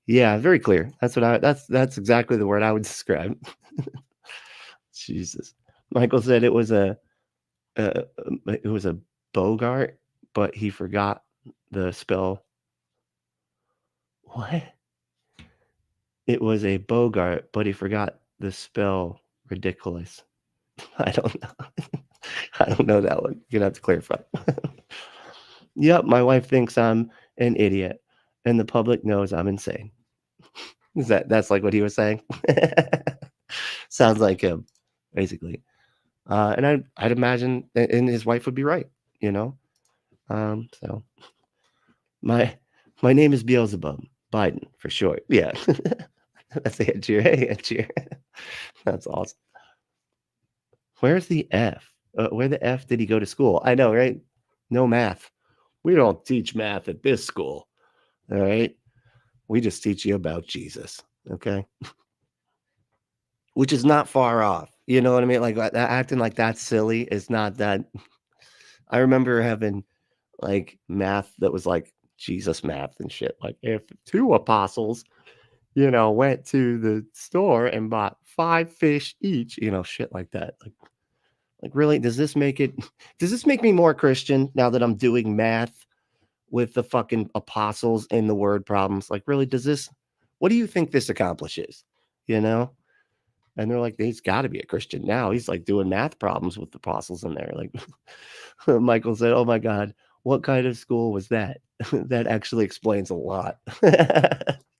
Yeah, very clear. That's exactly the word I would describe. Jesus. Michael said it was a Bogart, but he forgot the spell. What? It was a Bogart, but he forgot the spell ridiculous. I don't know. I don't know that one. You're gonna have to clarify. Yep, my wife thinks I'm an idiot, and the public knows I'm insane. That's like what he was saying? Sounds like him, basically. And I'd imagine, and his wife would be right, So my name is Beelzebub Biden for short. Yeah, that's a head cheer. Hey, head cheer. That's awesome. Where's the F? Where the F did he go to school? I know, right? No math. We don't teach math at this school. All right. We just teach you about Jesus. Okay. Which is not far off. You know what I mean? Like acting like that's silly is not that. I remember having like math that was like Jesus math and shit. Like if 2 apostles went to the store and bought 5 fish each, shit like that. Like really, does this make me more Christian now that I'm doing math with the fucking apostles and the word problems? Like, really, what do you think this accomplishes? You know? And they're like, he's got to be a Christian now. He's like doing math problems with the apostles in there. Like, Michael said, oh my God, what kind of school was that? That actually explains a lot.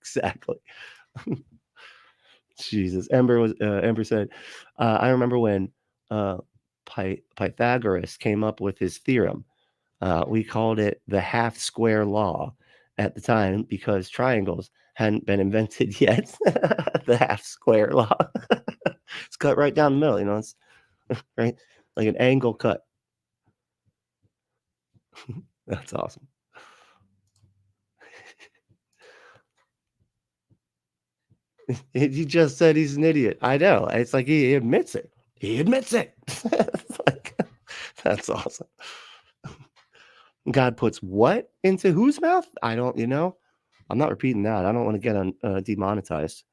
Exactly. Jesus. Ember said, I remember when Pythagoras came up with his theorem. We called it the half square law at the time because triangles hadn't been invented yet. The half square law. It's cut right down the middle, it's right like an angle cut. That's awesome. He just said he's an idiot. I know. It's like he admits it. He admits it. Like, that's awesome. God puts what into whose mouth? I don't, I'm not repeating that. I don't want to get demonetized,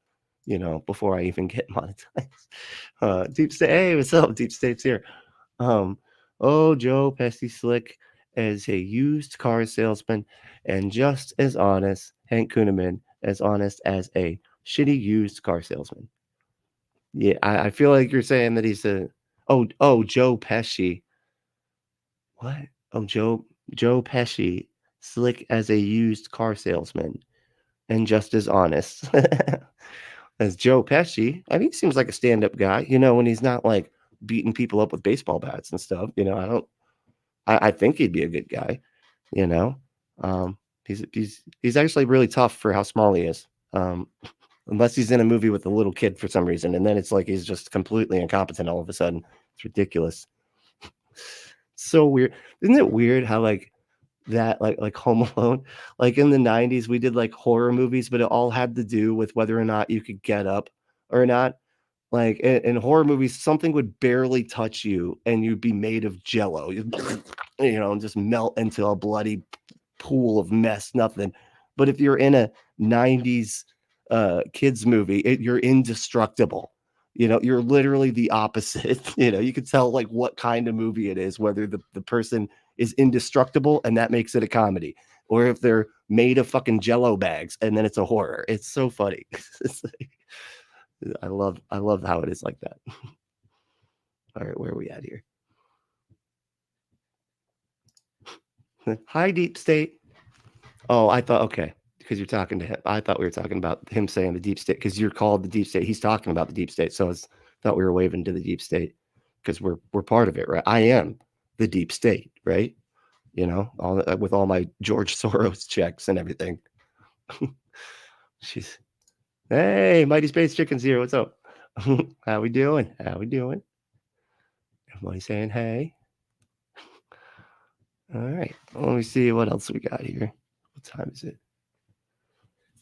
before I even get monetized. Deep State, hey, what's up? Deep State's here. Joe Pesci Slick as a used car salesman and just as honest, Hank Kunneman, as honest as a shitty used car salesman. Yeah, I feel like you're saying that he's Joe Pesci. What? Oh, Joe Pesci, slick as a used car salesman and just as honest as Joe Pesci. I mean, he seems like a stand-up guy, when he's not like beating people up with baseball bats and stuff. I think he'd be a good guy, he's actually really tough for how small he is. Unless he's in a movie with a little kid for some reason, and then it's like he's just completely incompetent all of a sudden. It's ridiculous. So weird. Isn't it weird how like that like Home Alone, like in the 90s we did like horror movies, but it all had to do with whether or not you could get up or not. Like in horror movies, something would barely touch you and you'd be made of jello, and just melt into a bloody pool of mess, nothing. But if you're in a 90s kids movie, you're indestructible. You're literally the opposite. You could tell like what kind of movie it is, whether the person is indestructible and that makes it a comedy, or if they're made of fucking jello bags and then it's a horror. It's so funny. It's like, I love how it is like that. All right, where are we at here? Hi, Deep State. Oh, I thought, okay, because you're talking to him. I thought we were talking about him saying the Deep State because you're called the Deep State. He's talking about the Deep State. So I thought we were waving to the Deep State because we're part of it, right? I am the Deep State, right? With all my George Soros checks and everything. She's, hey, Mighty Space Chicken's here. What's up? How we doing? Everybody saying hey. All right. Let me see what else we got here. What time is it?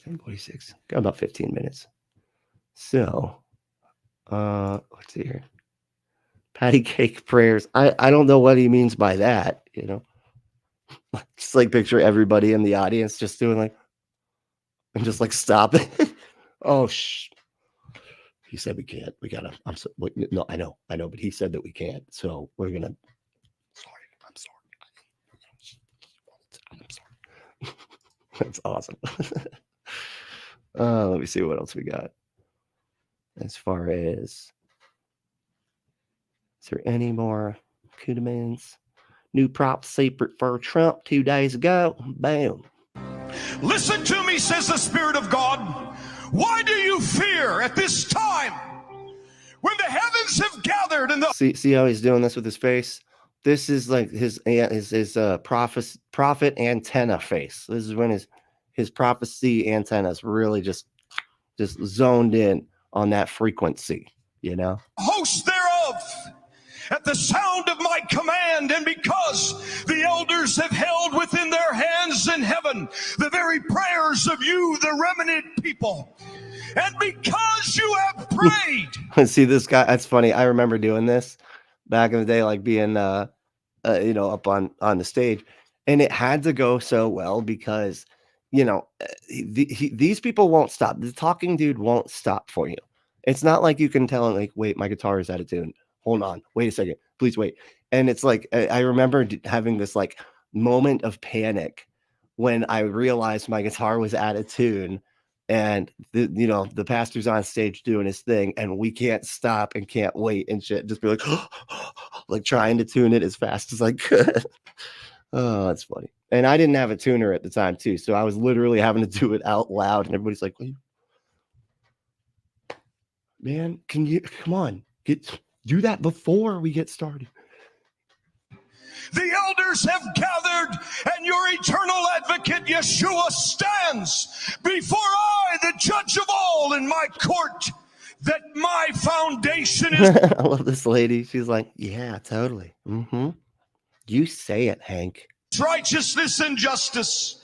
10:46. Got about 15 minutes. So, let's see here. Patty cake prayers. I don't know what he means by that, Just like picture everybody in the audience just doing like, and just like stop it. Oh, he said we can't. We gotta. No, I know, but he said that we can't. So we're gonna. I'm sorry. That's awesome. Let me see what else we got. As far as, is there any more Kunnemans? New prophecy for Trump 2 days ago. Bam. Listen to me, says the Spirit of God. Why do you fear at this time when the heavens have gathered and the see how he's doing this with his face? This is like his prophet antenna face. This is when his prophecy antennas really just zoned in on that frequency, host thereof at the sound of my command, and because the elders have held within their hands in heaven the very prayers of you, the remnant people, and because you have prayed. See this guy? That's funny. I remember doing this back in the day, like being up on the stage, and it had to go so well because you know, these people won't stop. The talking dude won't stop for you. It's not like you can tell him, like, wait, my guitar is out of tune. Hold on. Wait a second. Please wait. And it's like, I remember having this like moment of panic when I realized my guitar was out of tune and the pastor's on stage doing his thing and we can't stop and can't wait and shit. Just be like, like trying to tune it as fast as I could. Oh, that's funny. And I didn't have a tuner at the time too. So I was literally having to do it out loud and everybody's like, man, can you come on, do that before we get started. The elders have gathered, and your eternal advocate Yeshua stands before I, the judge of all, in my court, that my foundation is. I love this lady. She's like, yeah, totally. You say it, Hank. Righteousness and justice.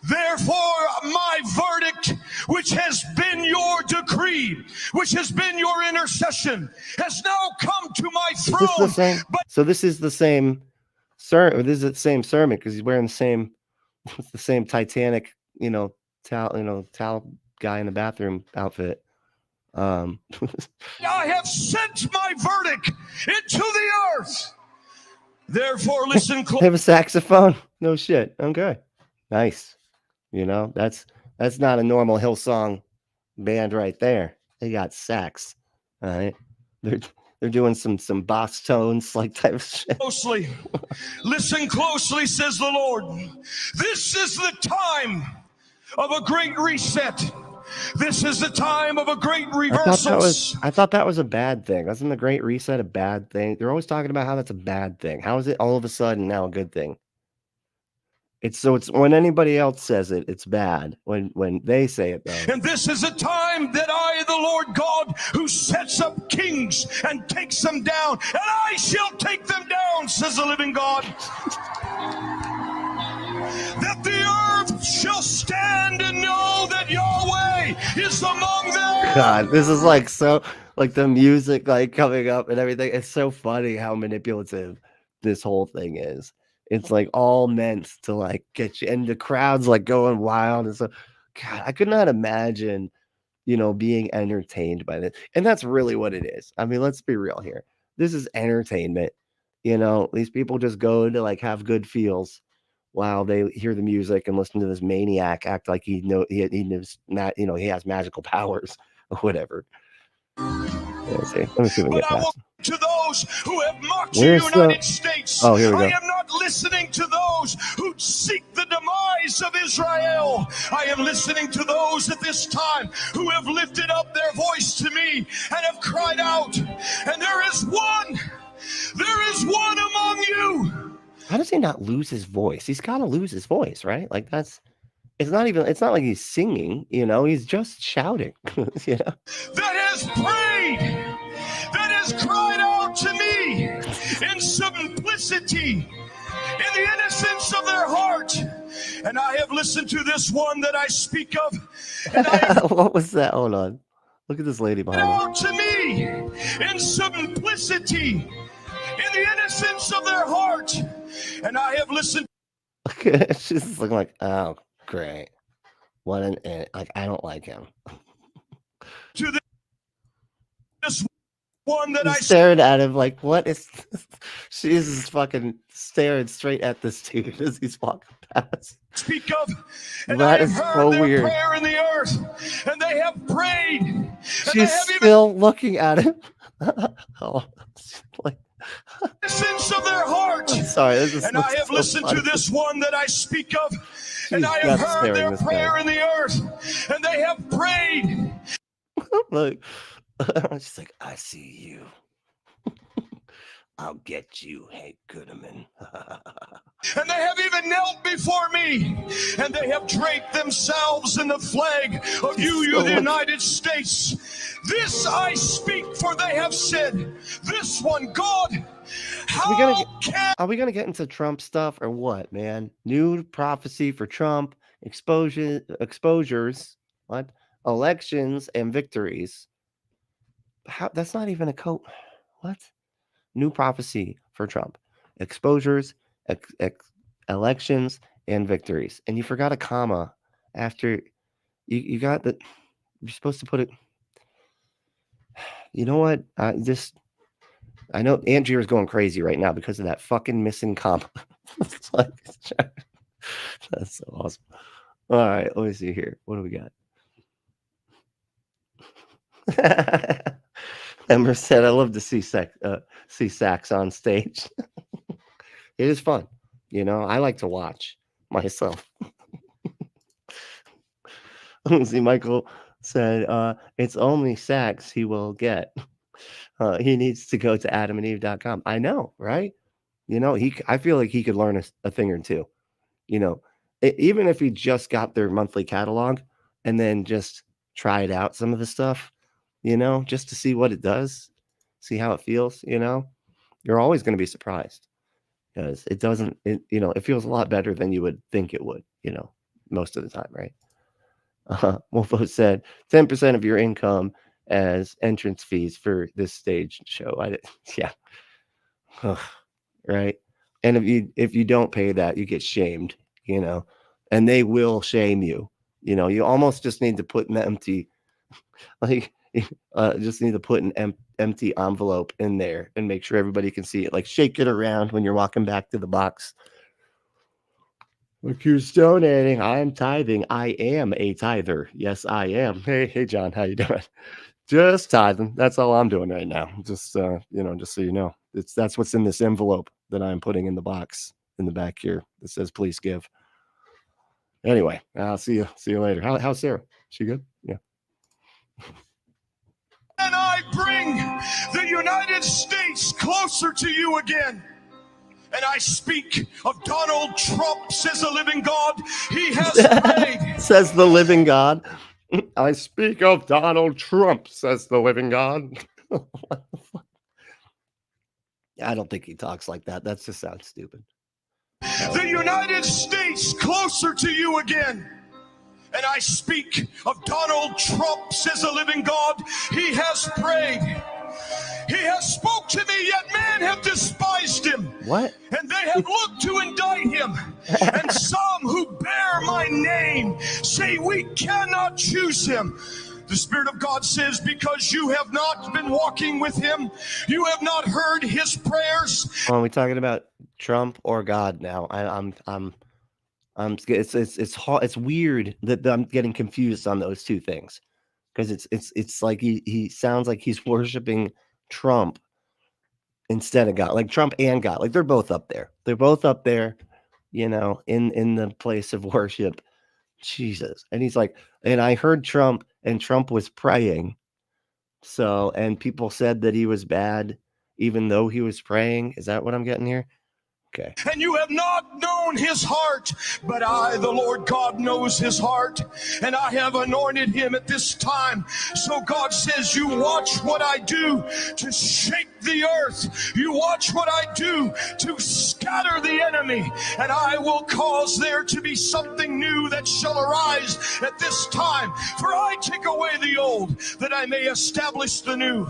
Therefore, my verdict, which has been your decree, which has been your intercession, has now come to my throne. Is this the same? So this is the same sermon. This is the same sermon because he's wearing the same Titanic, towel guy in the bathroom outfit. I have sent my verdict into the earth. Therefore, listen close. Have a saxophone? No shit. Okay. Nice. That's not a normal Hillsong band right there. They got sax. All right. They're doing some bass tones like type of shit. Closely. Listen closely, says the Lord. This is the time of a great reset. This is the time of a great reversal. I thought that was a bad thing. Wasn't the Great Reset a bad thing? They're always talking about how that's a bad thing. How is it all of a sudden now a good thing? It's when anybody else says it, it's bad. When they say it, though. And this is a time that I, the Lord God, who sets up kings and takes them down, and I shall take them down, says the living God. That the earth shall stand and know that Yahweh is among them. God, this is like the music like coming up and everything. It's so funny how manipulative this whole thing is. It's like all meant to like get you, and the crowd's like going wild. And so, God, I could not imagine, being entertained by this. And that's really what it is. I mean, let's be real here. This is entertainment. These people just go to like have good feels while they hear the music and listen to this maniac act like he knows he he has magical powers or whatever. Let me see if we can get past. To those who have mocked the United States, oh, here we go. I am not listening to those who seek the demise of Israel. I am listening to those at this time who have lifted up their voice to me and have cried out. And there is one among you. How does he not lose his voice? He's got to lose his voice, right? Like it's not like he's singing, he's just shouting, That has prayed, that has cried out to me in simplicity, in the innocence of their heart. And I have listened to this one that I speak of. And what was that? Hold on. Look at this lady behind me. To me in simplicity, in the innocence of their heart. And I have listened. She's just looking like, oh, great. What like, I don't like him. To this one that I stared at him like, what is this? She's just fucking staring straight at this dude as he's walking past. Speak of, and that I have is heard so their weird. Prayer in the earth, and they have prayed. She's still looking at him. Oh, like, sense of their heart. I'm sorry, this is and I have listened funny. to this one that I speak of, and I have heard their prayer in the earth, and they have prayed. Look, she's like, I see you. I'll get you, Hank Kunneman. And they have even knelt before me, and they have draped themselves in the flag of the United States. This I speak, for they have said, this one, God, are we gonna get into Trump stuff or what, man? New prophecy for Trump, exposures, what? Elections and victories. How? That's not even a code. What? New prophecy for Trump, exposures, elections, and victories. And you forgot a comma after you got the, you're supposed to put it. You know what? I know Andrew is going crazy right now because of that fucking missing comp. It's like, that's so awesome. All right, let me see here. What do we got? Ember said, "I love to see sax on stage. It is fun. I like to watch myself." See, Michael said, "It's only sax he will get. He needs to go to adamandeve.com." I know, right? I feel like he could learn a thing or two. You know, even if he just got their monthly catalog and then just tried out some of the stuff, just to see what it does, see how it feels. You're always going to be surprised because it doesn't. It feels a lot better than you would think it would. Most of the time, right? Wolfo said 10% of your income as entrance fees for this stage show. Yeah. Right. And if you don't pay that, you get shamed, and they will shame you. You almost just need to put an empty, like, just need to put an empty envelope in there and make sure everybody can see it. Like, shake it around when you're walking back to the box. Look who's donating. I am tithing. I am a tither. Yes, I am. Hey, John, how you doing? Just tithing. That's all I'm doing right now. Just just so you know, that's what's in this envelope that I'm putting in the box in the back here that says "Please give." Anyway, I'll see you later. How's Sarah? She good? Yeah. And I bring the United States closer to you again. And I speak of Donald Trump, says the living God. He has prayed. Says the living God. I speak of Donald Trump, says the living God. I don't think he talks like that. That just sounds stupid. The United States closer to you again. And I speak of Donald Trump, says the living God. He has prayed. He has spoke to me, yet man have despised him. What? And they have looked to indict him. And some who bear my name say we cannot choose him. The Spirit of God says, because you have not been walking with him, you have not heard his prayers. Are we talking about Trump or God now? It's hard. It's weird that I'm getting confused on those two things, because it's like he sounds like he's worshiping Trump instead of God, like Trump and God, like they're both up there. They're both up there, in the place of worship. Jesus. And he's like, and I heard Trump, and Trump was praying. So, and people said that he was bad, even though he was praying. Is that what I'm getting here? Okay. And you have not known his heart, but I, the Lord God, knows his heart, and I have anointed him at this time. So God says, you watch what I do to shake the earth. You watch what I do to scatter the enemy, and I will cause there to be something new that shall arise at this time. For I take away the old, that I may establish the new.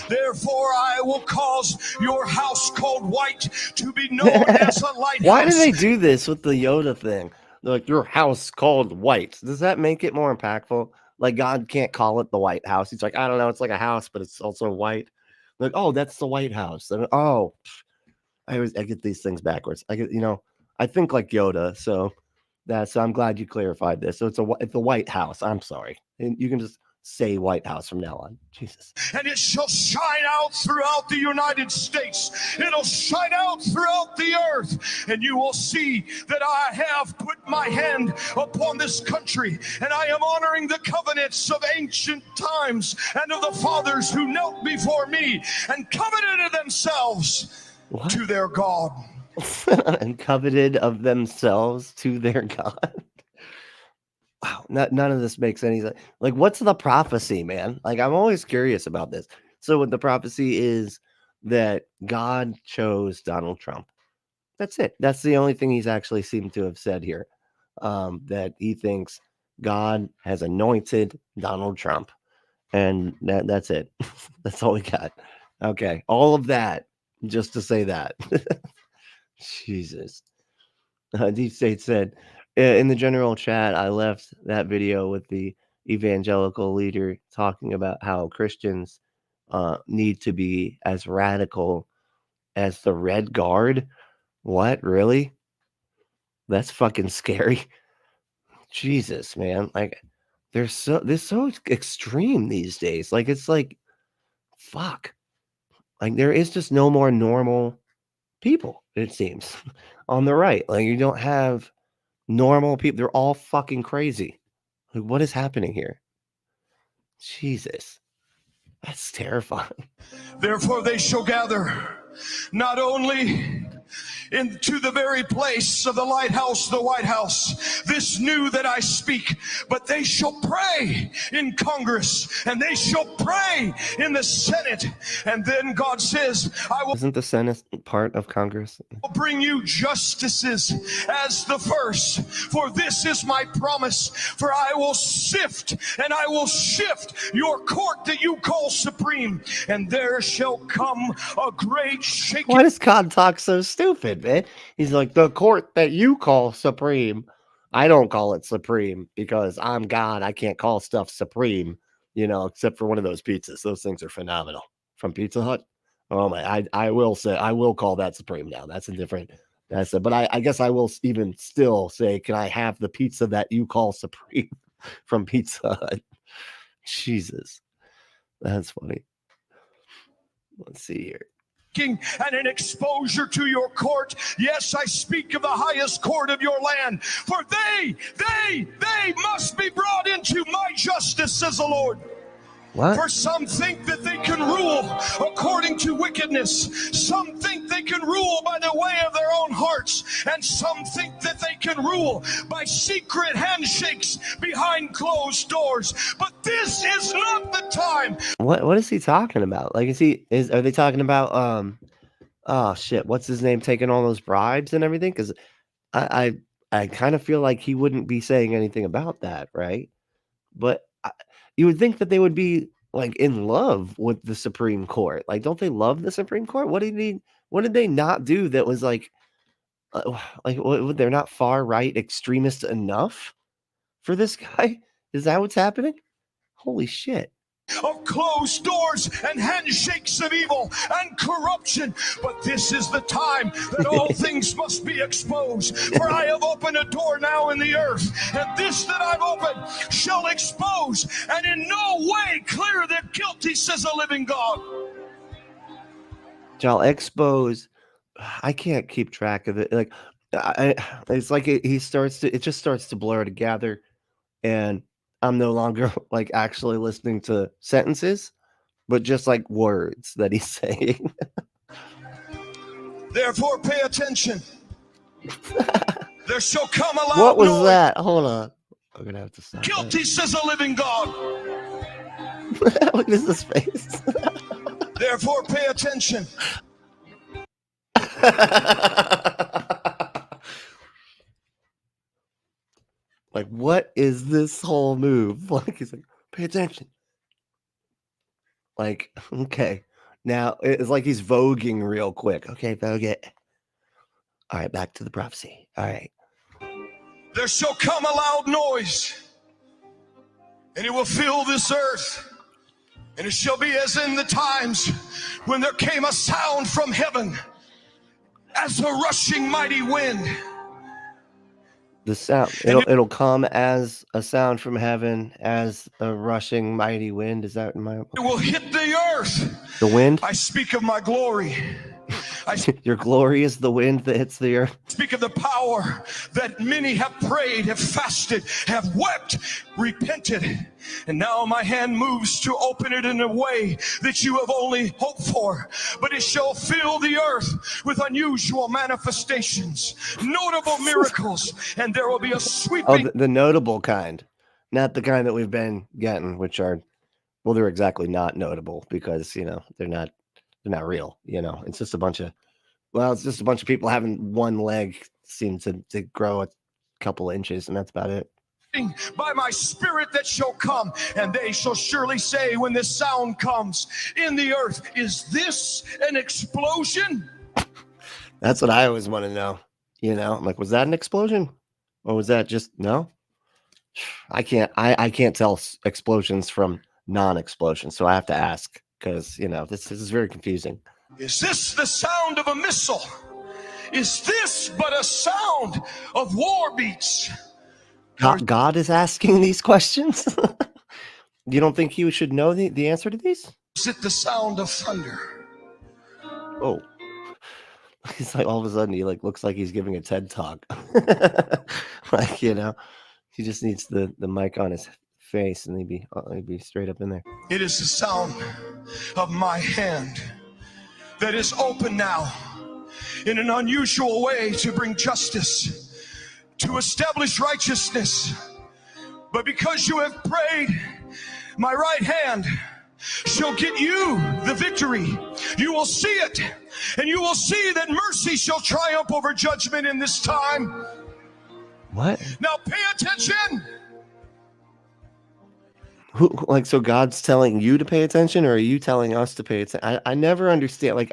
Therefore I will cause your house called white to be known as a lighthouse. Why do they do this with the Yoda thing? They're like, your house called white. Does that make it more impactful? Like, God can't call it the White House. He's like, I don't know. It's like a house, but it's also white. Like, oh, that's the White House. And I get these things backwards. I think like Yoda. So I'm glad you clarified this. So it's the White House. I'm sorry. And you can just say White House from now on. Jesus. And it shall shine out throughout the United States. It'll shine out throughout the earth. And you will see that I have put my hand upon this country. And I am honoring the covenants of ancient times and of the fathers who knelt before me and covenanted themselves to their God. And coveted of themselves to their God. Wow, none of this makes any sense. Like, what's the prophecy, man? Like, I'm always curious about this. So, what the prophecy is that God chose Donald Trump. That's it. That's the only thing he's actually seemed to have said here. That he thinks God has anointed Donald Trump, and that's it. That's all we got. Okay, all of that just to say that. Jesus. Deep State said, in the general chat, I left that video with the evangelical leader talking about how Christians need to be as radical as the Red Guard. What? Really? That's fucking scary. Jesus, man. Like, they're so extreme these days. Like, it's like, fuck. Like, there is just no more normal people, it seems, on the right. Like, you don't have normal people. They're all fucking crazy. Like, what is happening here? Jesus. That's terrifying. Therefore they shall gather not only into the very place of the lighthouse, the White House, this new that I speak, but they shall pray in Congress, and they shall pray in the Senate. And then God says, I will Isn't the Senate part of Congress? bring you justices as the first, for this is my promise, for I will sift and I will shift your court that you call supreme, and there shall come a great shaking. Why does God talk so stupid, man? He's like, the court that you call supreme. I don't call it supreme because I'm God. I can't call stuff supreme, except for one of those pizzas. Those things are phenomenal from Pizza Hut. Oh my, I will say, I will call that supreme now. That's a different, but I guess I will even still say, can I have the pizza that you call supreme from Pizza Hut? Jesus, that's funny. Let's see here. And an exposure to your court. Yes, I speak of the highest court of your land, for they must be brought into my justice, says the Lord. What? For some think that they can rule according to wickedness. Some think they can rule by the way of their own hearts. And some think that they can rule by secret handshakes behind closed doors. But this is not the time. What is he talking about? Like, are they talking about, oh shit, what's his name taking all those bribes and everything? Because I kind of feel like he wouldn't be saying anything about that, right? But you would think that they would be like in love with the Supreme Court. Like, don't they love the Supreme Court? What did they not do that was like they're not far right extremists enough for this guy? Is that what's happening? Holy shit. Of closed doors and handshakes of evil and corruption. But this is the time that all things must be exposed. For I have opened a door now in the earth, and this that I've opened shall expose and in no way clear the guilty, says the living God. Shall expose. I can't keep track of it. Like, it's like it just starts to blur together, and I'm no longer like actually listening to sentences, but just like words that he's saying. Therefore, pay attention. There shall come a loud What was noise. that? Hold on. I'm gonna have to stop. Guilty, says the living God. Look at his face. Therefore, pay attention. Like, what is this whole move? Like, he's like, pay attention. Like, okay. Now, it's like he's voguing real quick. Okay, vogue it. All right, back to the prophecy. All right. There shall come a loud noise, and it will fill this earth. And it shall be as in the times when there came a sound from heaven as a rushing mighty wind. The sound, it'll come as a sound from heaven, as a rushing mighty wind. Is that in my? It will hit the earth. The wind? I speak of my glory. Your glory is the wind that hits the earth. Speak of the power that many have prayed, have fasted, have wept, repented. And now my hand moves to open it in a way that you have only hoped for. But it shall fill the earth with unusual manifestations, notable miracles, and there will be a sweeping. Oh, the notable kind, not the kind that we've been getting, which are, well, they're exactly not notable because, they're not real. It's just a bunch of people having one leg seem to grow a couple inches, and that's about it. By my spirit that shall come, and they shall surely say when this sound comes in the earth, is this an explosion? That's what I always want to know. I'm like, was that an explosion? Or was that just no? I can't tell explosions from non-explosions, so I have to ask because this is very confusing. Is this the sound of a missile? Is this but a sound of war beats? Or God is asking these questions. You don't think he should know the answer to these? is it the sound of thunder? Oh, it's like all of a sudden he looks like he's giving a TED talk. Like, he just needs the mic on his face and he'd be straight up in there. It is the sound of my hand that is open now in an unusual way to bring justice, to establish righteousness. But because you have prayed, my right hand shall get you the victory. You will see it, and you will see that mercy shall triumph over judgment in this time. What? Now pay attention. So God's telling you to pay attention, or are you telling us to pay attention? I never understand.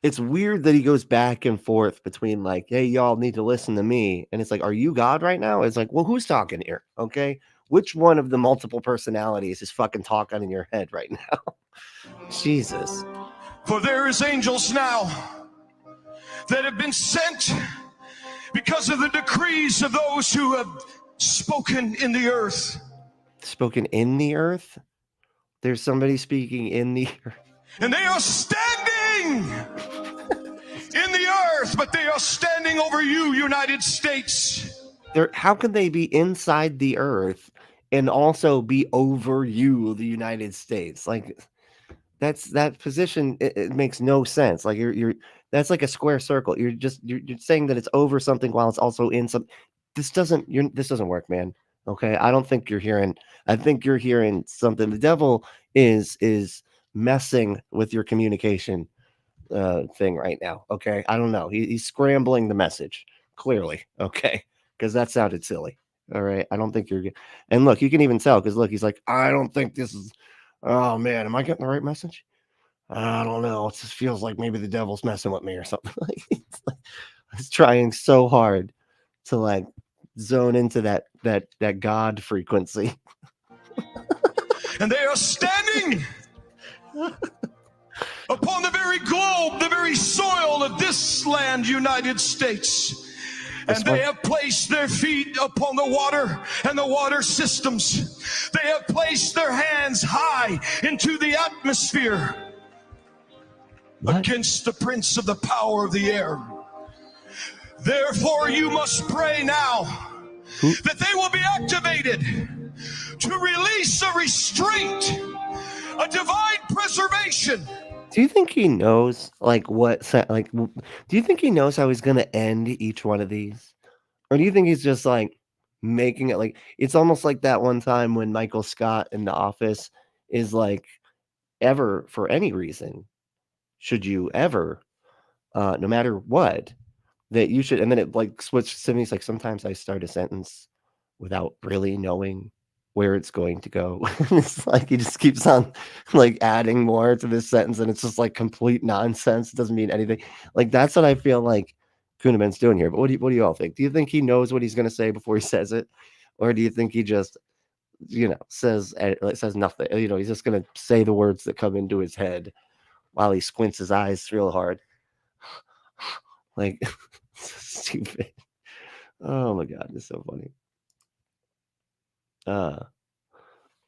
It's weird that he goes back and forth between hey, y'all need to listen to me. And it's like, are you God right now? It's like, well, who's talking here? Okay. Which one of the multiple personalities is fucking talking in your head right now? Jesus. For there is angels now that have been sent because of the decrees of those who have spoken in the earth. Spoken in the earth? There's somebody speaking in the earth. And they are standing in the earth, but they are standing over you, United States. How can they be inside the earth and also be over you, the United States? That position, it makes no sense. That's like a square circle. You're saying that it's over something while it's also in some. This doesn't work, man. Okay, I don't think you're hearing. I think you're hearing something. The devil is messing with your communication thing right now. Okay, I don't know. He's scrambling the message clearly. Okay, because that sounded silly. All right, I don't think you're. And look, you can even tell because look, he's like, I don't think this is. Oh man, am I getting the right message? I don't know. It just feels like maybe the devil's messing with me or something. He's trying so hard to zone into that God frequency. And they are standing upon the very globe, the very soil of this land, United States. And they have placed their feet upon the water and the water systems. They have placed their hands high into the atmosphere against the prince of the power of the air. Therefore, you must pray now that they will be activated to release a restraint, a divine preservation. Do you think he knows do you think he knows how he's going to end each one of these? Or do you think he's just making it it's almost like that one time when Michael Scott in The Office is ever for any reason should you ever no matter what that you should, and then it switches to me. It's sometimes I start a sentence without really knowing where it's going to go. It's he just keeps on adding more to this sentence, and it's just complete nonsense. It doesn't mean anything. That's what I feel like Kunneman's doing here. But what do you all think? Do you think he knows what he's going to say before he says it, or do you think he just says nothing? He's just going to say the words that come into his head while he squints his eyes real hard. Stupid. Oh my God, it's so funny.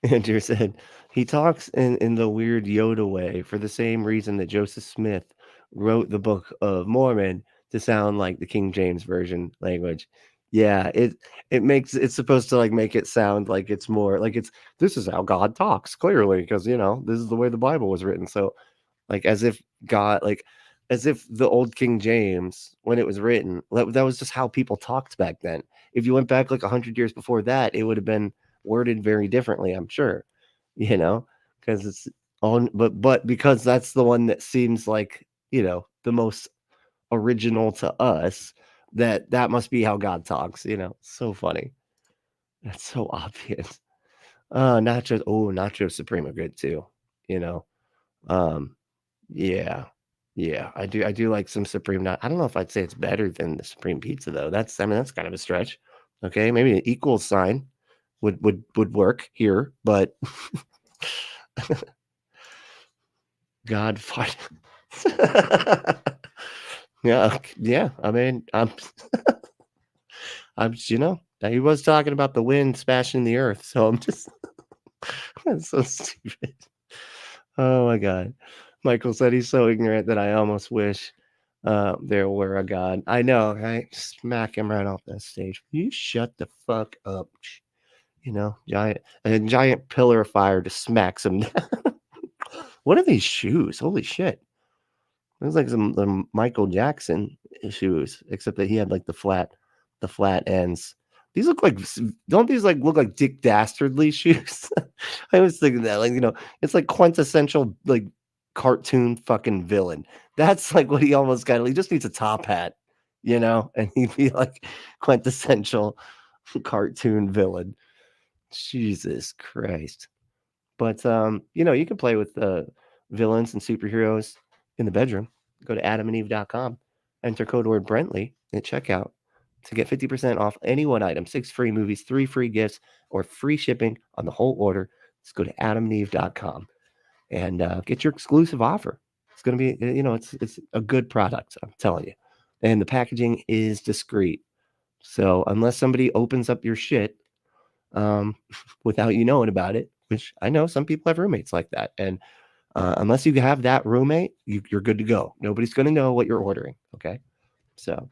Andrew said he talks in the weird Yoda way for the same reason that Joseph Smith wrote the Book of Mormon to sound like the King James Version language. Yeah, it's supposed to make it sound like it's more this is how God talks clearly because this is the way the Bible was written. So as if God as if the old King James, when it was written, that was just how people talked back then. If you went back 100 years before that, it would have been worded very differently, I'm sure, because it's on, but because that's the one that seems the most original to us, that must be how God talks, so funny. That's so obvious. Nacho Supreme are good too, yeah. Yeah, I do like some Supreme. I don't know if I'd say it's better than the Supreme Pizza though. That's kind of a stretch. Okay, maybe an equal sign would work here, but God fight. Yeah. I mean, I'm he was talking about the wind smashing the earth, so I'm just that's so stupid. Oh my God. Michael said he's so ignorant that I almost wish there were a God. I know, right? Smack him right off that stage. You shut the fuck up. A giant pillar of fire just smacks him down. What are these shoes? Holy shit. Looks like some Michael Jackson shoes, except that he had like the flat ends. These look like don't these like look like Dick Dastardly shoes? I was thinking that, like, it's like quintessential like cartoon fucking villain. That's like what he almost got. He just needs a top hat, and he'd be like quintessential cartoon villain. Jesus Christ. But you can play with villains and superheroes in the bedroom. Go to adamandeve.com, enter code word Brentley at checkout to get 50% off any one item, 6 free movies, 3 free gifts, or free shipping on the whole order. Just go to adamandeve.com and get your exclusive offer. It's going to be, it's a good product, I'm telling you. And the packaging is discreet. So unless somebody opens up your shit um, without you knowing about it, which I know some people have roommates like that. And unless you have that roommate, you're good to go. Nobody's going to know what you're ordering. Okay. So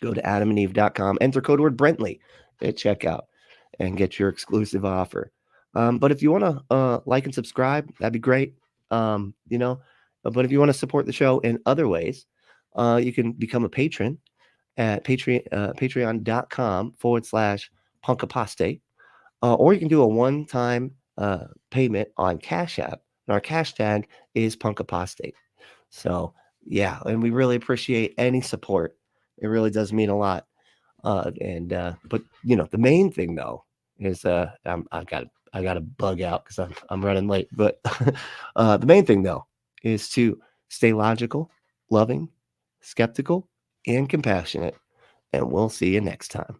go to adamandeve.com, enter code word Brentley at checkout and get your exclusive offer. But if you want to like and subscribe, that'd be great. But if you want to support the show in other ways, you can become a patron at patreon.com/punkapostate. Or you can do a one-time payment on Cash App. And our cash tag is Punkapostate. So, yeah, and we really appreciate any support. It really does mean a lot. But the main thing though is I got to bug out because I'm running late. But the main thing though is to stay logical, loving, skeptical, and compassionate. And we'll see you next time.